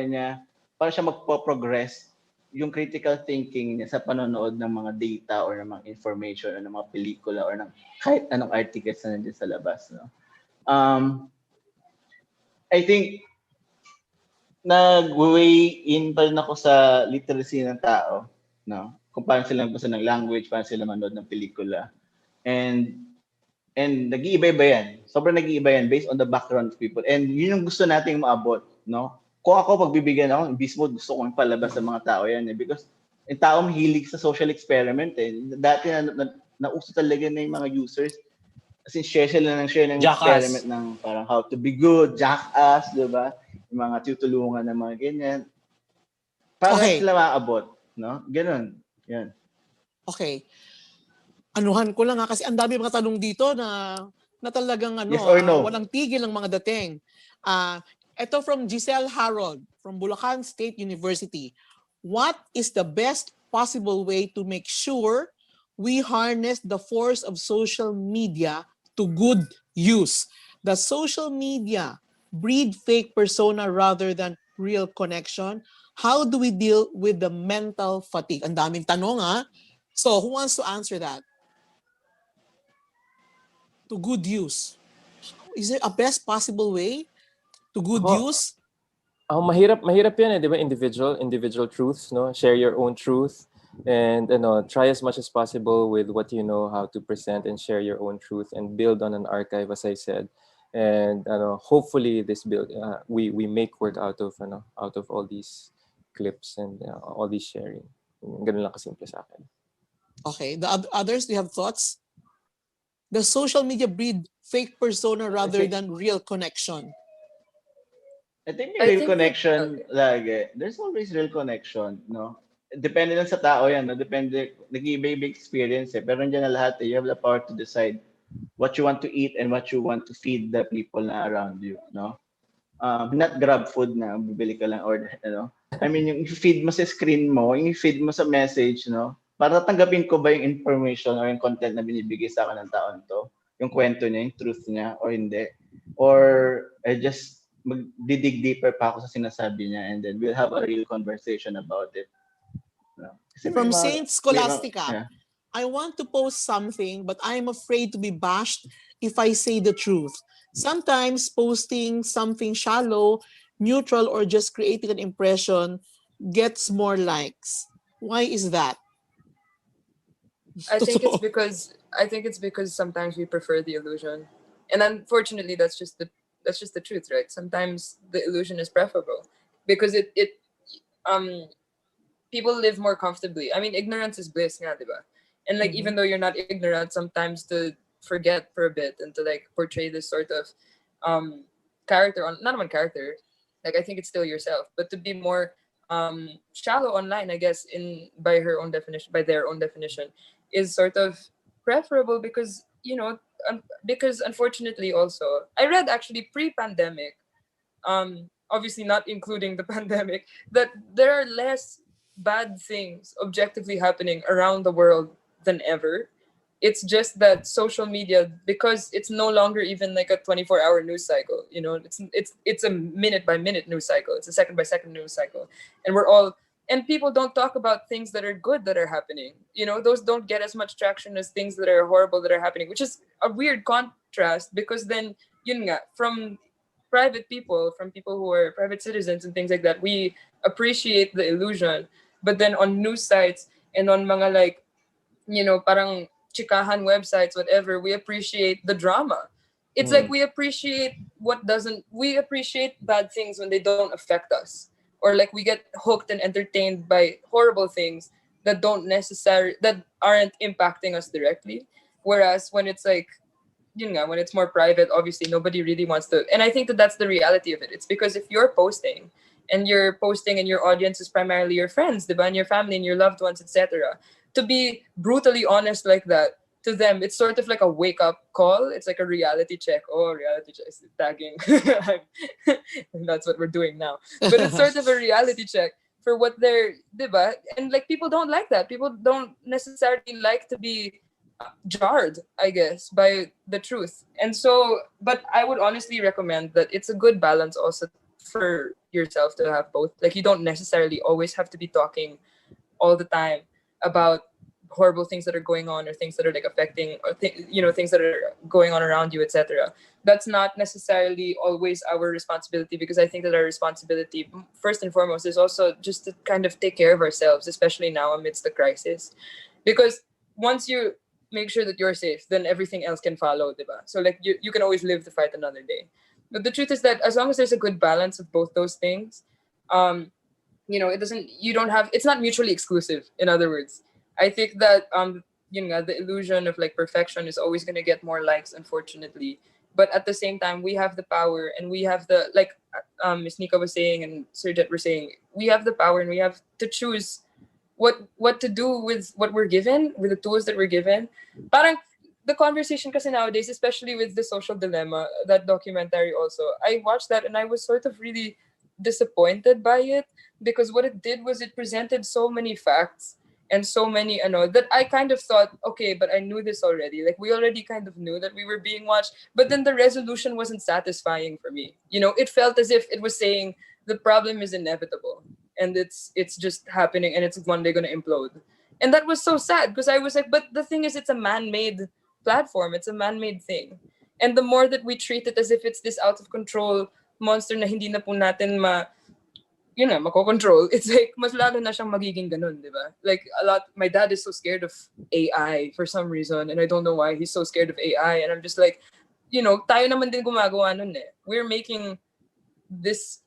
Speaker 11: siya magpo-progress yung critical thinking niya sa panonood ng mga data or ng mga information or ng mga pelikula or ng kahit anong articles na nandiyan sa labas. I think nag-weigh in pa rin ako sa literacy ng tao, kung paano sila magbasa ng language, paano sila manood ng pelikula. And nag-iiba-iba yan. Sobrang nag-iiba yan based on the background of people. And yun yung gusto nating maabot, Kung ako, pagbibigyan ako, Beastmode, gusto kong palabas sa mga tao yan. Because yung tao mahilig sa social experiment. Dati nauso talaga na yung mga users. Kasi share ng experiment ng parang how to be good, jackass, diba? Yung mga tutulungan ng mga ganyan. Para sila maabot, Ganon. Yan.
Speaker 5: Okay. Anuhan ko lang kasi ang dami mga tanong dito na talagang
Speaker 11: yes or no?
Speaker 5: Walang tigil ng mga dating. Ito from Giselle Harold from Bulacan State University. What is the best possible way to make sure we harness the force of social media to good use? Does social media breed fake persona rather than real connection? How do we deal with the mental fatigue? Ang daming tanong So who wants to answer that? To good use. Is there a best possible way to good use?
Speaker 10: Mahirap yan di ba? Individual truths, Share your own truth and try as much as possible with what you know how to present and share your own truth and build on an archive, as I said. And hopefully this we make work out of all these clips and all these sharing. Ganun lang kasimple sa akin.
Speaker 5: Okay. The others, do you have thoughts? The social media breed fake persona rather than real connection.
Speaker 11: I think may real connection lagi. There's always real connection, no? Depende lang sa tao yan, no? Depende, nag-iiba-iba experience eh. Pero nandiyan na lahat eh. You have the power to decide what you want to eat and what you want to feed the people na around you, no? Not grab food na bibili ka lang or ano. I mean, yung feed mo sa screen mo, yung feed mo sa message, no? Para tanggapin ko ba yung information or yung content na binibigay sa akin ng taon to? Yung kwento niya, yung truth niya, or hindi? Or I just dig deeper pa ako sa sinasabi niya and then we'll have a real conversation about it. No?
Speaker 5: From Saint Scholastica, I want to post something but I'm afraid to be bashed if I say the truth. Sometimes posting something shallow, neutral, or just creating an impression gets more likes. Why is that?
Speaker 14: I think it's because sometimes we prefer the illusion, and unfortunately, that's just the truth, right? Sometimes the illusion is preferable because people live more comfortably. I mean, ignorance is bliss, nga, diba? And like even though you're not ignorant, sometimes to forget for a bit and to like portray this sort of character on not one character, like I think it's still yourself, but to be more shallow online, I guess by their own definition, is sort of preferable because because unfortunately also I read actually pre-pandemic, obviously not including the pandemic, that there are less bad things objectively happening around the world than ever. It's just that social media, because it's no longer even like a 24-hour news cycle, it's a minute by minute news cycle, it's a second by second news cycle, and people don't talk about things that are good that are happening. Those don't get as much traction as things that are horrible that are happening, which is a weird contrast because then from private people, from people who are private citizens and things like that, we appreciate the illusion, but then on news sites and on mga like parang chikahan websites, whatever, we appreciate the drama. It's like we appreciate bad things when they don't affect us, or like we get hooked and entertained by horrible things that aren't impacting us directly. Whereas when it's like when it's more private, obviously nobody really wants to. And I think that's the reality of it. It's because if you're posting and your audience is primarily your friends, diba, and your family and your loved ones, etc., to be brutally honest like that to them, it's sort of like a wake-up call. It's like a reality check. Oh, reality check, tagging. That's what we're doing now. But it's sort of a reality check for what they're, diba? And like people don't like that. People don't necessarily like to be jarred, I guess, by the truth. And so, but I would honestly recommend that it's a good balance also for yourself to have both. Like you don't necessarily always have to be talking all the time about horrible things that are going on or things that are like affecting or things that are going on around you, etc. That's not necessarily always our responsibility, because I think that our responsibility first and foremost is also just to kind of take care of ourselves, especially now amidst the crisis, because once you make sure that you're safe, then everything else can follow, diba? So like you can always live to fight another day. But the truth is that as long as there's a good balance of both those things, it's not mutually exclusive. In other words, I think that the illusion of like perfection is always going to get more likes, unfortunately. But at the same time, we have the power, and we have the, like Ms. Nica was saying and Sir Jet were saying, we have the power and we have to choose what to do with what we're given, with the tools that we're given. Parang the conversation kasi nowadays, especially with The Social Dilemma, that documentary also, I watched that and I was sort of really disappointed by it, because what it did was it presented so many facts and so many that I kind of thought, okay, but I knew this already. Like we already kind of knew that we were being watched, but then the resolution wasn't satisfying for me. It felt as if it was saying the problem is inevitable and it's just happening and it's one day going to implode. And that was so sad, because I was like, but the thing is, it's a man-made platform. It's a man-made thing. And the more that we treat it as if it's this out of control monster na hindi na po natin mako-control, it's like mas lalo na siyang magiging ganun, di ba? Like my dad is so scared of AI for some reason, and I don't know why he's so scared of AI. And I'm just like, tayo naman din gumagawa nun eh. We're making this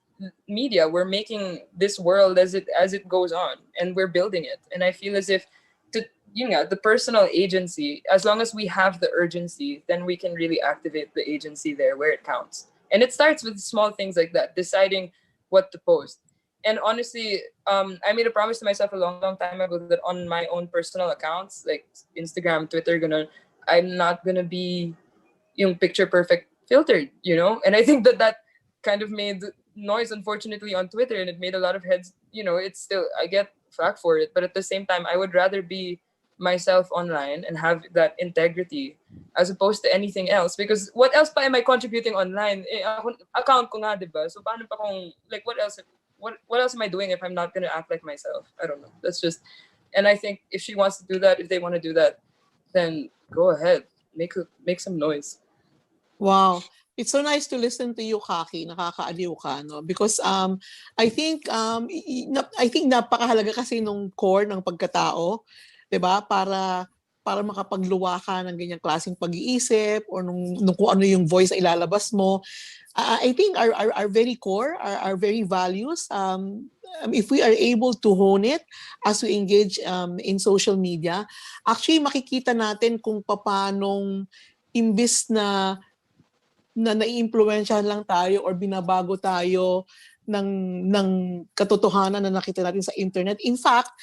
Speaker 14: media. We're making this world as it goes on, and we're building it. And I feel as if the personal agency, as long as we have the urgency, then we can really activate the agency there where it counts. And it starts with small things like that, deciding what to post. And honestly, I made a promise to myself a long time ago that on my own personal accounts, like Instagram, Twitter, I'm not gonna be yung picture perfect filtered, And I think that kind of made noise, unfortunately, on Twitter, and it made a lot of heads. It's still, I get flack for it, but at the same time, I would rather be myself online and have that integrity as opposed to anything else, because what else pa am I contributing online? Account ko nga, diba? So paano pa kung, like, what else am I doing if I'm not gonna act like myself? I don't know. That's just, and I think if she wants to do that, if they want to do that, then go ahead, make some noise.
Speaker 5: Wow. It's so nice to listen to you, Kaki. Nakakaaliw ka, no? Because I think napakahalaga kasi nung core ng pagkatao, 'di ba? Para makapagluwa ka ng ganyang klaseng pag-iisip or nung kung ano yung voice na ilalabas mo. I think our very core, our very values, if we are able to hone it as we engage in social media, actually makikita natin kung paanong imbis na naiimpluwensyahan lang tayo or binabago tayo ng katotohanan na nakita natin sa internet. In fact,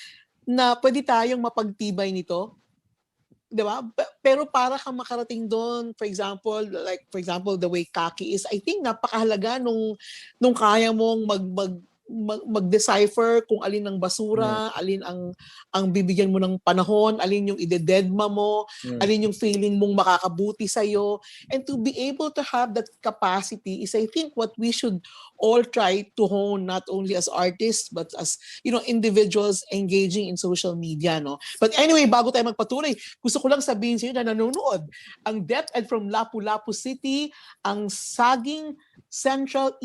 Speaker 5: na pwede tayong mapagtibay nito. 'Di ba? Pero para kang makarating doon, for example, the way Kaki is, I think napakahalaga nung kaya mong mag-decipher kung alin ang basura, alin ang bibigyan mo ng panahon, alin yung idededma mo, alin yung feeling mong makakabuti sa'yo. And to be able to have that capacity is, I think, what we should all try to hone, not only as artists, but as, individuals engaging in social media, no? But anyway, bago tayo magpatuloy, gusto ko lang sabihin sa inyo na nanonood ang DepEd from Lapu-Lapu City, ang Saging Central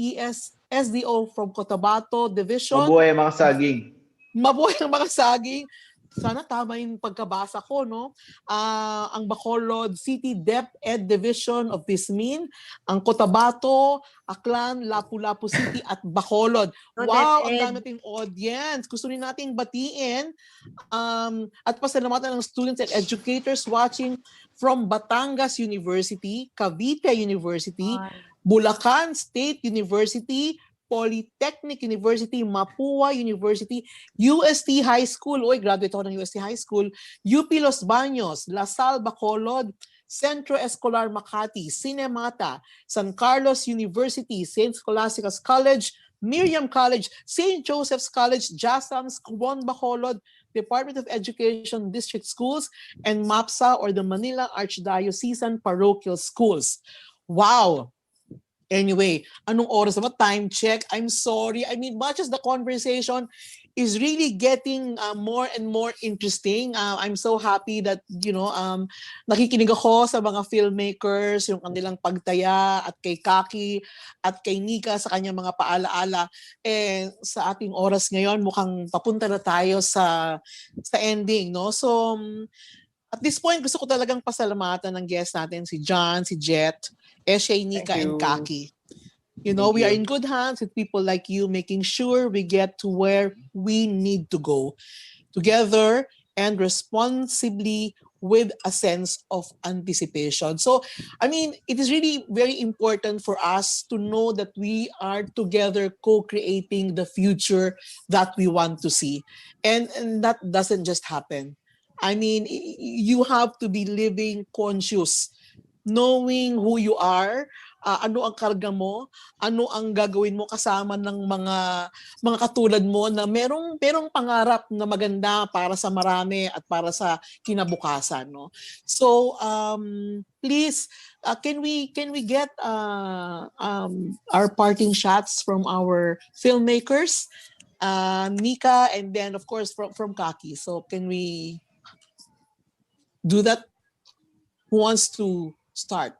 Speaker 5: SDO from Cotabato Division.
Speaker 11: Mabuhay ang mga saging.
Speaker 5: Mabuhay ang mga saging. Sana tama yung pagkabasa ko, no? Ang Bacolod City DepEd Division of Bismin, ang Cotabato, Aklan, Lapu-Lapu City at Bacolod. Wow, ang dami nating audience. Gusto rin nating batiin at pasalamatan ng students and educators watching from Batangas University, Cavite University, Bulacan State University, Polytechnic University, Mapua University, UST High School, graduate ako ng UST High School, UP Los Baños, La Salle Bacolod, Centro Escolar Makati, Cinemata, San Carlos University, St. Scholastica's College, Miriam College, St. Joseph's College, JASAMS, Quon Bacolod, Department of Education District Schools, and MAPSA or the Manila Archdiocesan Parochial Schools. Wow! Anyway, anong oras na ba? Time check. I'm sorry. I mean, much as the conversation is really getting more and more interesting. I'm so happy that, nakikinig ako sa mga filmmakers, yung kanilang pagtaya, at kay Kaki, at kay Nica sa kanyang mga paalaala. Sa ating oras ngayon, mukhang papunta na tayo sa ending, no? So, at this point, gusto ko talagang pasalamatan ng guest natin, si John, si Jet, Eshe, Nica, and Kaki. We are in good hands with people like you, making sure we get to where we need to go together and responsibly with a sense of anticipation. So, I mean, it is really very important for us to know that we are together co-creating the future that we want to see. And that doesn't just happen. I mean, you have to be living conscious, knowing who you are, ano ang karga mo, ano ang gagawin mo kasama ng mga katulad mo na merong pangarap na maganda para sa marami at para sa kinabukasan, no? So please, can we get our parting shots from our filmmakers, Nica, and then of course from Kaki. So can we do that? Who wants to start?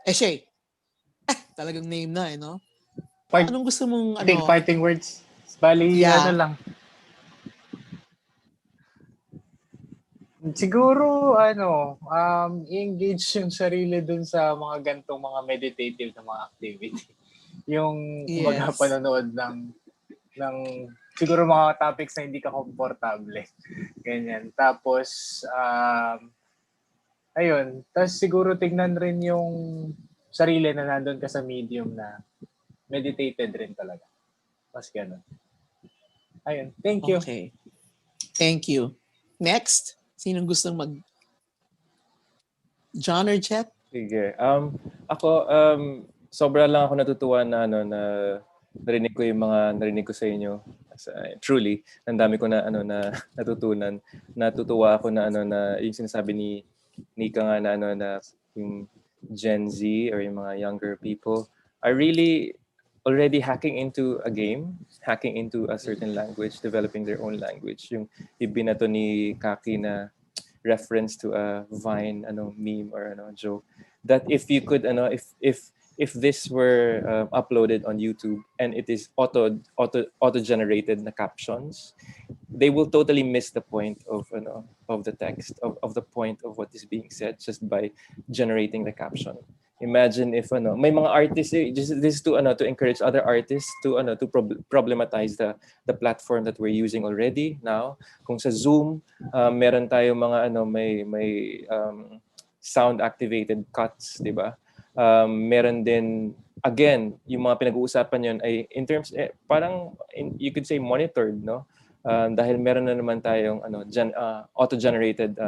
Speaker 5: Eshe. Talagang name na, no? Anong gusto mong,
Speaker 12: Parting words. Bali, lang. Siguro, i-engage yung sarili dun sa mga gantong mga meditative na mga activity. yung kumbaga
Speaker 5: Yes.
Speaker 12: panonood ng siguro mga topics na hindi ka komportable. Ganyan. Tapos, ayun. Tapos siguro tignan rin yung sarili na nandun ka sa medium na meditated rin talaga. Mas ganun. Ayun. Thank you.
Speaker 5: Okay. Thank you. Next, sinong gustong mag... John or Jet?
Speaker 10: Sige. Ako, sobra lang ako natutuwa na narinig ko yung mga narinig ko sa inyo. Truly, ang dami ko na na natutunan. Natutuwa ako na na yung sinasabi ni Nica nga na yung Gen Z or yung mga younger people are really already hacking into a game, hacking into a certain language, developing their own language. Yung ibinato ni Kaki na reference to a Vine meme or joke, that if you could if this were uploaded on YouTube and it is auto generated na captions, they will totally miss the point of the text, of the point of what is being said, just by generating the caption. Imagine if may mga artists, this is to encourage other artists to problematize the platform that we're using already now. Kung sa Zoom meron tayo mga may sound activated cuts, di ba? Meron din, again, yung mga pinag-uusapan yun ay in terms parang you could say monitored, no? Dahil meron na naman tayong auto-generated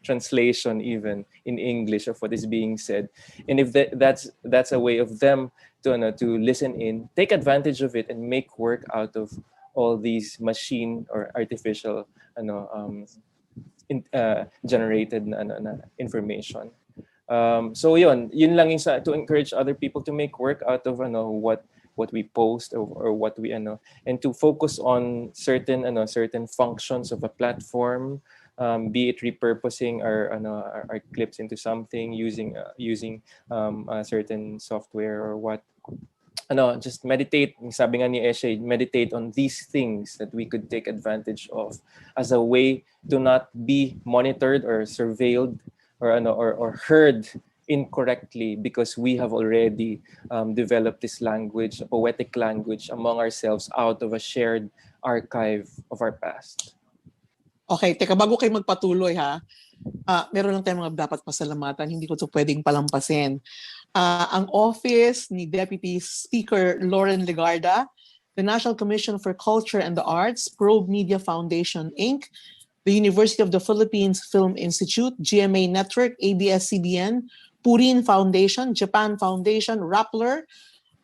Speaker 10: translation even in English of what is being said, and if that's a way of them to listen in, take advantage of it and make work out of all these machine or artificial generated na information. So yun lang yung to encourage other people to make work out of what we post or what we and to focus on certain functions of a platform, be it repurposing our clips into something using a certain software or what. Just meditate, sabi nga ni Eshe, meditate on these things that we could take advantage of as a way to not be monitored or surveilled or heard incorrectly, because we have already developed this language, a poetic language among ourselves out of a shared archive of our past.
Speaker 5: Okay, teka, bago kayo magpatuloy ha, meron lang tayong mga dapat pasalamatan, hindi ko ito pwedeng palampasin. Ang office ni Deputy Speaker Lauren Legarda, the National Commission for Culture and the Arts, Probe Media Foundation, Inc., the University of the Philippines Film Institute, GMA Network, ABS-CBN, Purin Foundation, Japan Foundation, Rappler,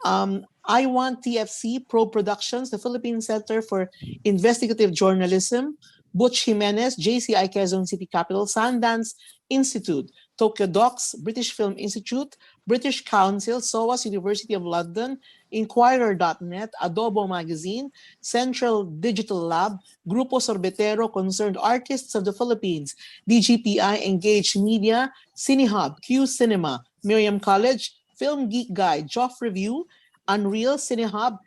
Speaker 5: I Want TFC, Probe Productions, the Philippine Center for Investigative Journalism, Butch Jimenez, JCI Quezon City Capital, Sundance Institute, Tokyo Docs, British Film Institute, British Council, SOAS, University of London, Inquirer.net, Adobo Magazine, Central Digital Lab, Grupo Sorbetero, Concerned Artists of the Philippines, DGPI, Engaged Media, CineHub, Q Cinema, Miriam College, Film Geek Guide, Joff Review, Unreal, CineHub,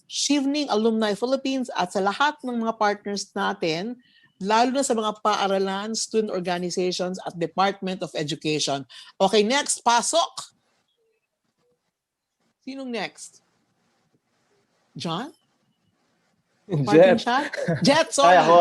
Speaker 5: Shivning Alumni Philippines, at sa lahat ng mga partners natin, lalo na sa mga paaralan, student organizations at Department of Education. Okay, next, pasok! Sinong next? John?
Speaker 10: Jet.
Speaker 5: Jet, sorry!
Speaker 11: Ay, ako,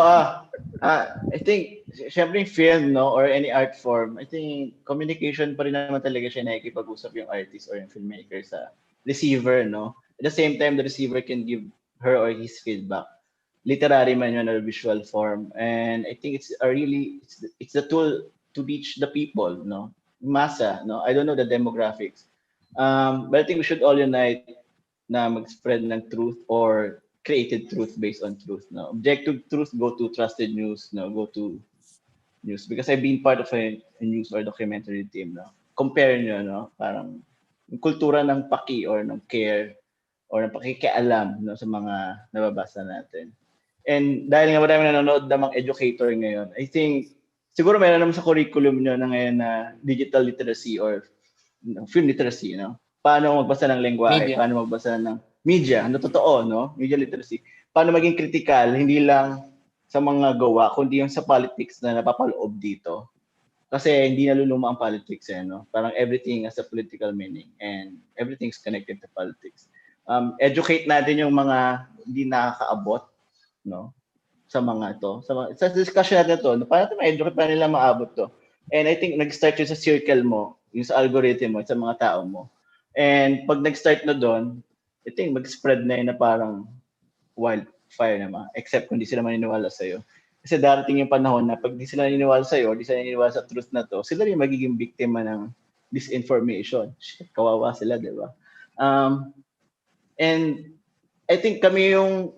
Speaker 11: I think, syempre yung film, no, or any art form, I think communication pa rin naman talaga siya nakikipag-usap yung artist or yung filmmaker sa receiver, no? At the same time, the receiver can give her or his feedback. Literary man yun or visual form. And I think it's the tool to reach the people, no? Masa, no? I don't know the demographics. But I think we should all unite na mag-spread ng truth or created truth based on truth, no? Objective truth, go to trusted news, no? Go to news. Because I've been part of a news or documentary team, no? Compare nyo, no? Parang yung kultura ng paki or ng care or ng pakikialam, no, sa mga nababasa natin. And dahil nga marami nanonood ng mga educator ngayon, I think siguro mayroon naman sa curriculum nyo na ngayon na digital literacy or film literacy, no? Paano magbasa ng lengguwahe, paano magbasa ng media, ano totoo, no? Media literacy. Paano maging critical, hindi lang sa mga gawa, kundi yung sa politics na napapaloob dito. Kasi hindi naluluma ang politics, no? Parang everything has a political meaning and everything's connected to politics. educate natin yung mga hindi nakakaabot, no? Sa mga ito. Sa discussion natin ito, paano natin ma-educate, paano nila maabot to? And I think nag-start yun sa circle mo, yung sa algorithm mo, sa mga tao mo. And pag nag-start na doon, I think mag-spread na yun na parang wildfire naman, except kung di sila maniniwala sa'yo. Kasi darating yung panahon na pag di sila naniniwala sa'yo, di sila naniniwala sa truth na to, sila rin magiging biktima ng disinformation. Shit, kawawa sila, di ba? And I think kami yung,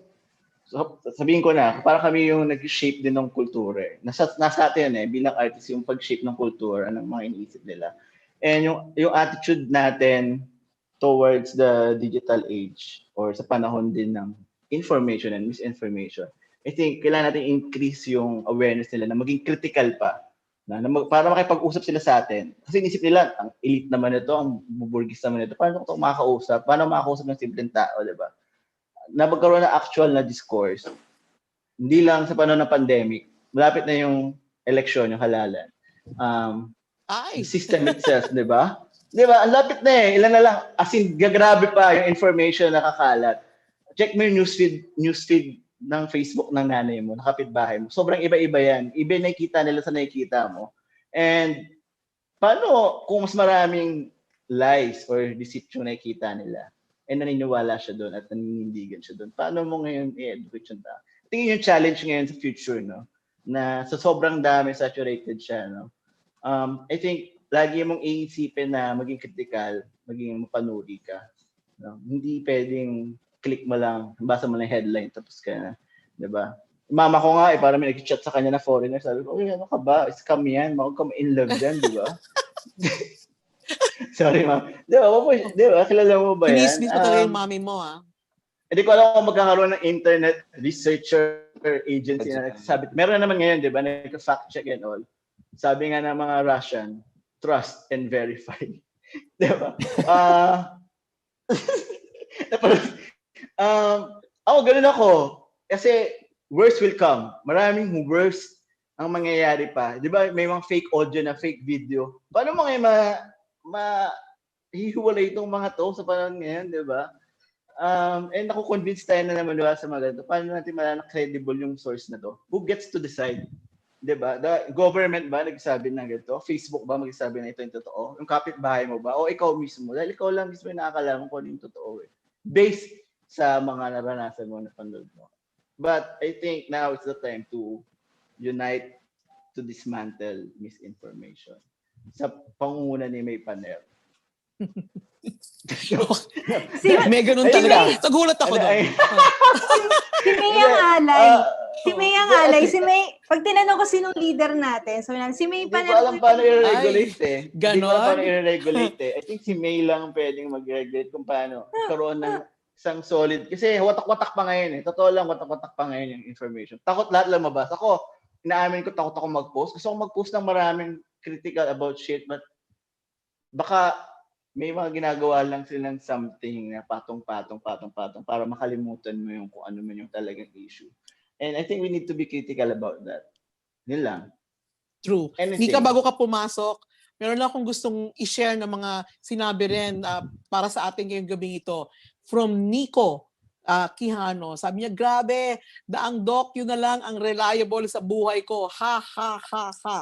Speaker 11: sabihin ko na, para kami yung nag-shape din ng kultura. Nasa atin bilang artist, yung pag-shape ng kultura, ng mga iniisip nila. And yung attitude natin towards the digital age or sa panahon din ng information and misinformation, I think kailangan natin increase yung awareness nila na maging critical pa. Para makipag-usap sila sa atin. Kasi inisip nila, ang elite naman ito, ang buburgis naman ito, paano ito makakausap? Paano makakausap ng simpleng tao, di ba? Na magkaroon na actual na discourse. Hindi lang sa panahon ng pandemic, malapit na yung eleksyon, yung halalan. System itself, di ba? Di ba? Ang lapit na ilan na lang. As in, gagrabe pa yung information na kakalat. Check mo yung newsfeed ng Facebook ng nanay mo, ng kapitbahay mo. Sobrang iba-iba yan. Iba nakikita nila sa nakikita mo. And paano kung mas maraming lies or deceit yung nakikita nila? And naniniwala siya doon at naninindigan siya doon. Paano mo ngayon i-educate yung tao? Tingin yung challenge ngayon sa future, no? Na sa sobrang dami, saturated siya, no? I think, lagi mong iisipin na maging critical, maging mapanuri ka. No? Hindi pwedeng click mo lang, basa mo lang headline, tapos ka na. Diba? Mama ko nga, parang may nag-chat sa kanya na foreigner, sabi ko, ano ka ba? Scam yan, huwag ka in love dyan, di ba? Sorry, ma'am. Di ba? Kilala mo ba yan?
Speaker 5: Kinismis mo talaga yung mami mo, ha?
Speaker 11: Hindi ko alam kung magkakaroon ng internet researcher agency na nagsasabi. Meron na naman ngayon, di ba? Nag-fact check and all. Sabi nga ng mga Russian, trust and verify. Di ba? Ako, ganun ako. Kasi worse will come. Maraming worse ang mangyayari pa. Di ba? May mga fake audio na fake video. Paano mo ngayon hihiwalay itong mga to sa panahon ngayon, di ba? And ako convinced tayo na naman sa mga ganito. Paano natin malala credible yung source na to? Who gets to decide? Di ba? The government ba nagsabi ng ganito? Facebook ba magsasabi na ito yung totoo? Yung kapitbahay mo ba? O ikaw mismo? Dahil ikaw lang mismo yung nakakalaman kung ano yung totoo. Based sa mga naranasan mo na panood mo. But I think now is the time to unite to dismantle misinformation. Sa pangunguna ni Mae Paner.
Speaker 5: May ganun talaga. Nagulat ako doon.
Speaker 13: Si Mae ang alay. Si Mae ang alay. Si Mae, pag tinanong ko sinong leader natin, so si Mae Paner.
Speaker 11: Hindi ko alam paano i-regulate eh.
Speaker 5: Ganon?
Speaker 11: Hindi ko alam paano i-regulate eh. I think si Mae lang pwedeng mag-regulate kung paano karoon ng isang solid. Kasi watak-watak pa ngayon eh. Totoo lang, watak-watak pa ngayon yung information. Takot lahat lang mabasa. Ako, inaamin ko, takot ako mag-post. Gusto ko mag-post ng maraming critical about shit, but baka may mga ginagawa lang silang something na patong-patong para makalimutan mo yung kung ano man yung talagang issue. And I think we need to be critical about that. Yun lang.
Speaker 5: True. Nica, bago ka pumasok, meron lang akong gustong i-share na mga sinabi rin para sa ating ngayong gabing ito. From Nico Quijano. Sabi niya, grabe, daang docu na lang ang reliable sa buhay ko. Ha, ha, ha, ha.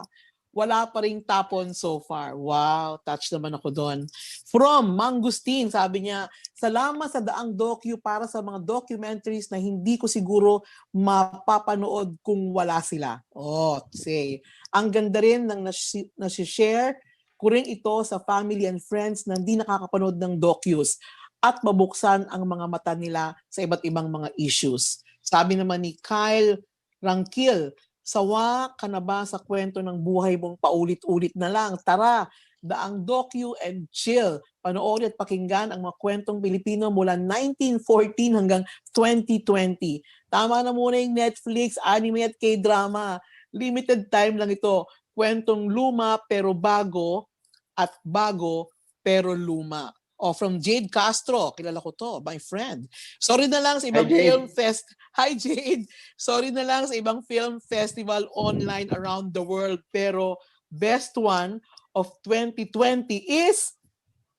Speaker 5: Wala pa ring tapon so far. Wow, touch naman ako doon. From Mangustin, sabi niya, salamat sa daang docu para sa mga documentaries na hindi ko siguro mapapanood kung wala sila. Oh, say. Ang ganda rin ng nasi-share ko rin ito sa family and friends na hindi nakakapanood ng docus at mabuksan ang mga mata nila sa iba't ibang mga issues. Sabi naman ni Kyle Rangkil, sawa ka na ba sa kwento ng buhay mong paulit-ulit na lang? Tara, daang docu and chill. Panoorin at pakinggan ang mga kwentong Pilipino mula 1914 hanggang 2020. Tama na muna yung Netflix, anime at K-drama. Limited time lang ito. Kwentong luma pero bago at bago pero luma. O from Jade Castro, kilala ko to, my friend. Sorry na lang sa ibang film fest. Hi Jade. Sorry na lang sa ibang film festival online around the world, pero best one of 2020 is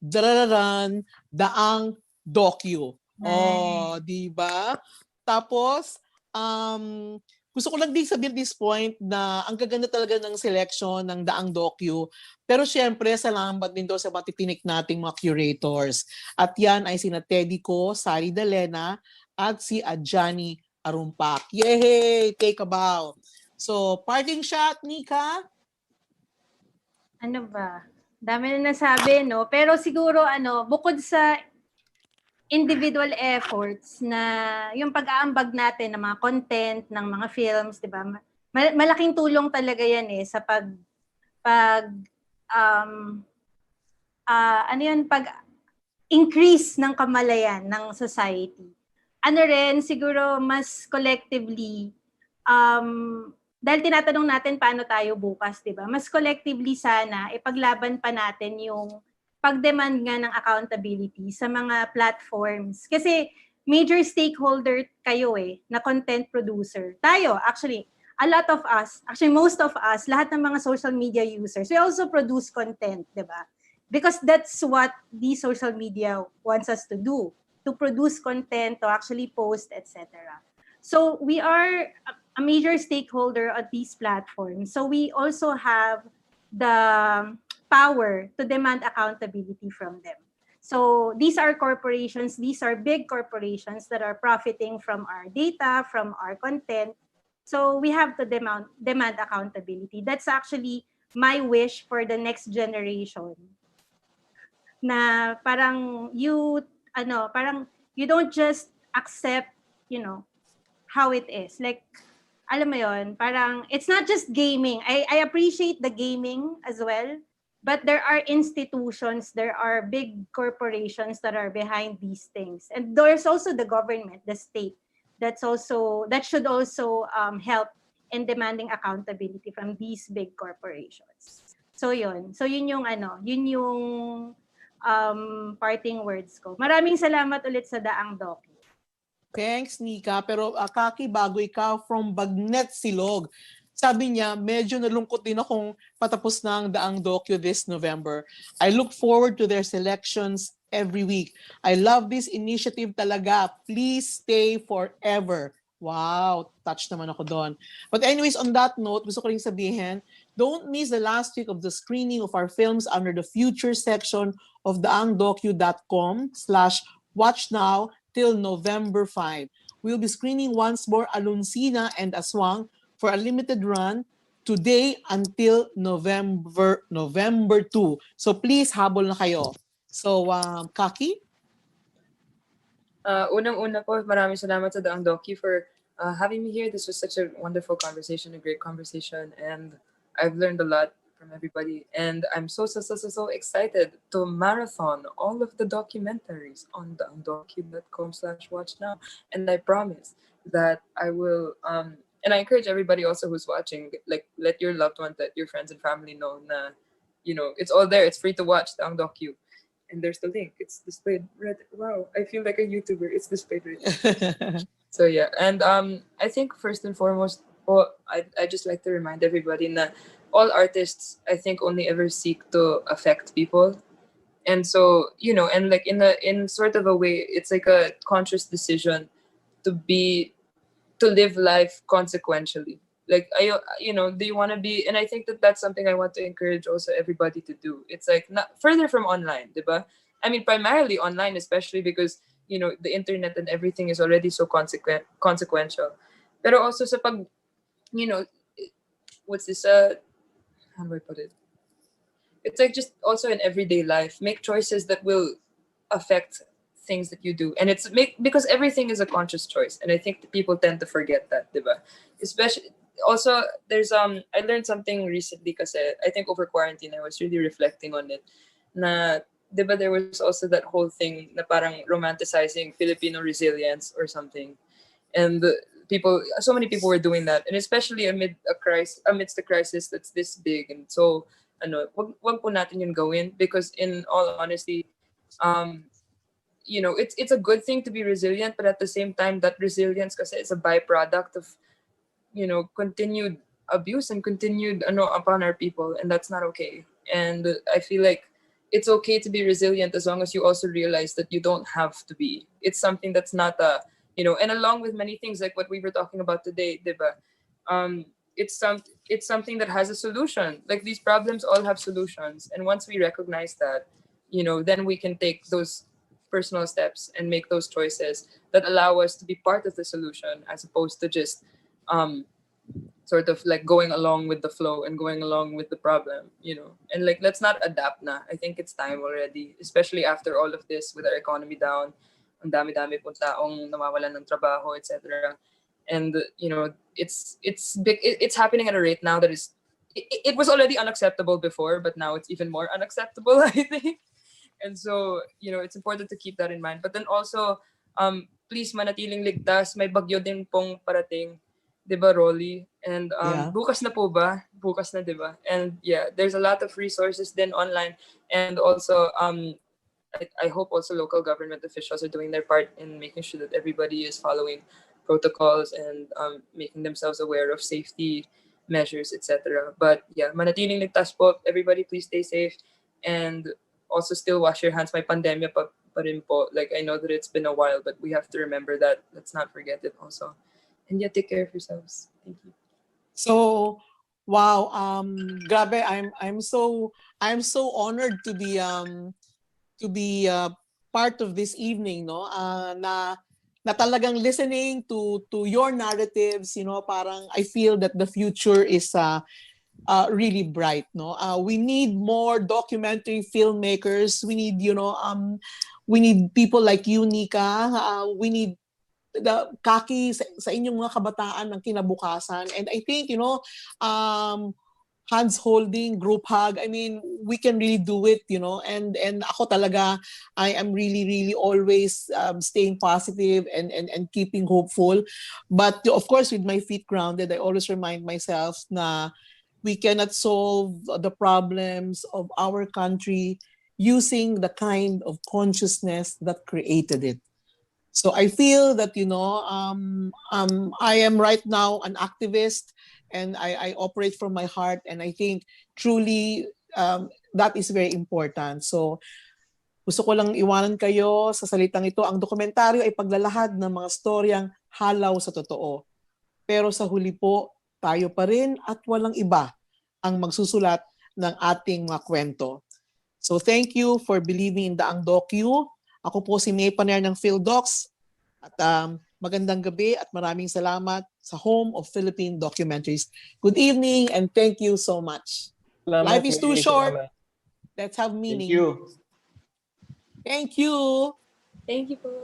Speaker 5: daang docu. Oh, di ba? Tapos, gusto ko lang din sabihin at this point na ang gaganda talaga ng selection ng Daang Docu. Pero syempre, salamat din doon sa matitinik nating mga curators. At yan ay sina Teddy Ko, Sari Dalena, at si Adjani Arumpak. Yay! Take a bow. So, parting shot, Nica?
Speaker 13: Ano ba? Dami na nasabi, no? Pero siguro, bukod sa individual efforts na yung pag-aambag natin ng mga content, ng mga films, di ba? Malaking tulong talaga yan sa pag increase ng kamalayan ng society. Ano rin, siguro mas collectively, dahil tinatanong natin paano tayo bukas, di ba? Mas collectively sana, ipaglaban pa natin yung pag-demand nga ng accountability sa mga platforms. Kasi major stakeholder kayo na content producer. Tayo, actually, a lot of us, actually most of us, lahat ng mga social media users, we also produce content, di ba? Because that's what the social media wants us to do, to produce content, to actually post, etc. So we are a major stakeholder at these platforms. So we also have the power to demand accountability from them. So these are corporations, these are big corporations that are profiting from our data, from our content. So we have to demand accountability. That's actually my wish for the next generation. Na parang you don't just accept, how it is. Like, alam mo yon, parang it's not just gaming. I appreciate the gaming as well, but there are institutions, there are big corporations that are behind these things. And there's also the government, the state, that should also help in demanding accountability from these big corporations. So yun yung parting words ko. Maraming salamat ulit sa Daang Docu.
Speaker 5: Thanks, Nica. Pero Kaki, bago ikaw, from Bagnet Silog, sabi niya, medyo nalungkot din akong patapos na ang Daang Docu this November. I look forward to their selections every week. I love this initiative talaga. Please stay forever. Wow, touch naman ako doon. But anyways, on that note, gusto ko rin sabihin, don't miss the last week of the screening of our films under the future section of daangdocu.com/watchnow till November 5. We'll be screening once more Alunsina and Aswang for a limited run today until November 2. So please, habol na kayo. So, Kaki?
Speaker 14: Unang-una po, maraming salamat sa Daang Docu for having me here. This was such a wonderful conversation, a great conversation, and I've learned a lot from everybody. And I'm so excited to marathon all of the documentaries on daangdocu.com/watchnow. And I promise that I will, and I encourage everybody also who's watching, like, let your loved ones, let your friends and family know na, it's all there. It's free to watch, Daang Docu. And there's the link. It's displayed right. Wow, I feel like a YouTuber. It's displayed right. So yeah, and I think first and foremost, I just like to remind everybody that all artists, I think, only ever seek to affect people, and so and like in sort of a way, it's like a conscious decision to live life consequentially. Like, do you want to be? And I think that's something I want to encourage also everybody to do. It's like not further from online, diba? I mean, primarily online, especially because the internet and everything is already so consequential. Pero also sa pag, what's this? How do I put it? It's like just also in everyday life, make choices that will affect things that you do, and because everything is a conscious choice, and I think the people tend to forget that, diba? Especially. Also, there's I learned something recently kasi I think over quarantine I was really reflecting on it. Na, diba, there was also that whole thing na parang romanticizing Filipino resilience or something, and so many people were doing that, and especially amidst the crisis that's this big, and so wag po natin yun gawin, because in all honesty, it's a good thing to be resilient, but at the same time, that resilience kasi is a byproduct of continued abuse and continued upon our people, and that's not okay. And I feel like it's okay to be resilient as long as you also realize that you don't have to be. It's something that's not a, you know, and along with many things like what we were talking about today, diba? It's something that has a solution. Like these problems all have solutions. And once we recognize that, you know, then we can take those personal steps and make those choices that allow us to be part of the solution as opposed to just sort of like going along with the flow and going along with the problem, you know. And like, let's not adapt na. I think it's time already, especially after all of this with our economy down, ang dami-dami pong taong nawawalan ng trabaho, etc. And you know, it's big. It's happening at a rate now that is. It was already unacceptable before, but now it's even more unacceptable, I think. And so, you know, it's important to keep that in mind. But then also, please manatiling ligtas. May bagyo din pong parating, 'di ba, Rolly? And bukas na po ba? Bukas na, 'di ba? And yeah, there's a lot of resources then online, and also I hope also local government officials are doing their part in making sure that everybody is following protocols and making themselves aware of safety measures, etc. But yeah, manatiling ligtas po. Everybody, please stay safe, and also still wash your hands. May pandemya pa rin po. Like, I know that it's been a while, but we have to remember that. Let's not forget it also. And yeah, take care of yourselves. Thank you.
Speaker 5: So, wow, grabe, I'm so honored to be part of this evening, no? Na talagang listening to your narratives, you know, parang I feel that the future is really bright, no? We need more documentary filmmakers. We need, you know, we need people like you, Nica. We need the kaki sa inyong mga kabataan ng kinabukasan. And I think, you know, hands holding, group hug, I mean, we can really do it, you know. And ako talaga, I am really always staying positive and keeping hopeful. But of course, with my feet grounded, I always remind myself na we cannot solve the problems of our country using the kind of consciousness that created it. So I feel that, you know, I am right now an activist, and I operate from my heart, and I think truly that is very important. So gusto ko lang iwanan kayo sa salitang ito. Ang dokumentaryo ay paglalahad ng mga storyang halaw sa totoo. Pero sa huli po, tayo pa rin at walang iba ang magsusulat ng ating mga kwento. So thank you for believing in the Ang Docu. Ako po si Mae Paner ng PhilDocs, at magandang gabi at maraming salamat sa Home of Philippine Documentaries. Good evening and thank you so much.
Speaker 10: Salamat,
Speaker 5: Life is too
Speaker 10: Mae.
Speaker 5: short.
Speaker 10: Salamat.
Speaker 5: Let's have meaning.
Speaker 11: Thank you.
Speaker 5: Thank you.
Speaker 14: Thank you po.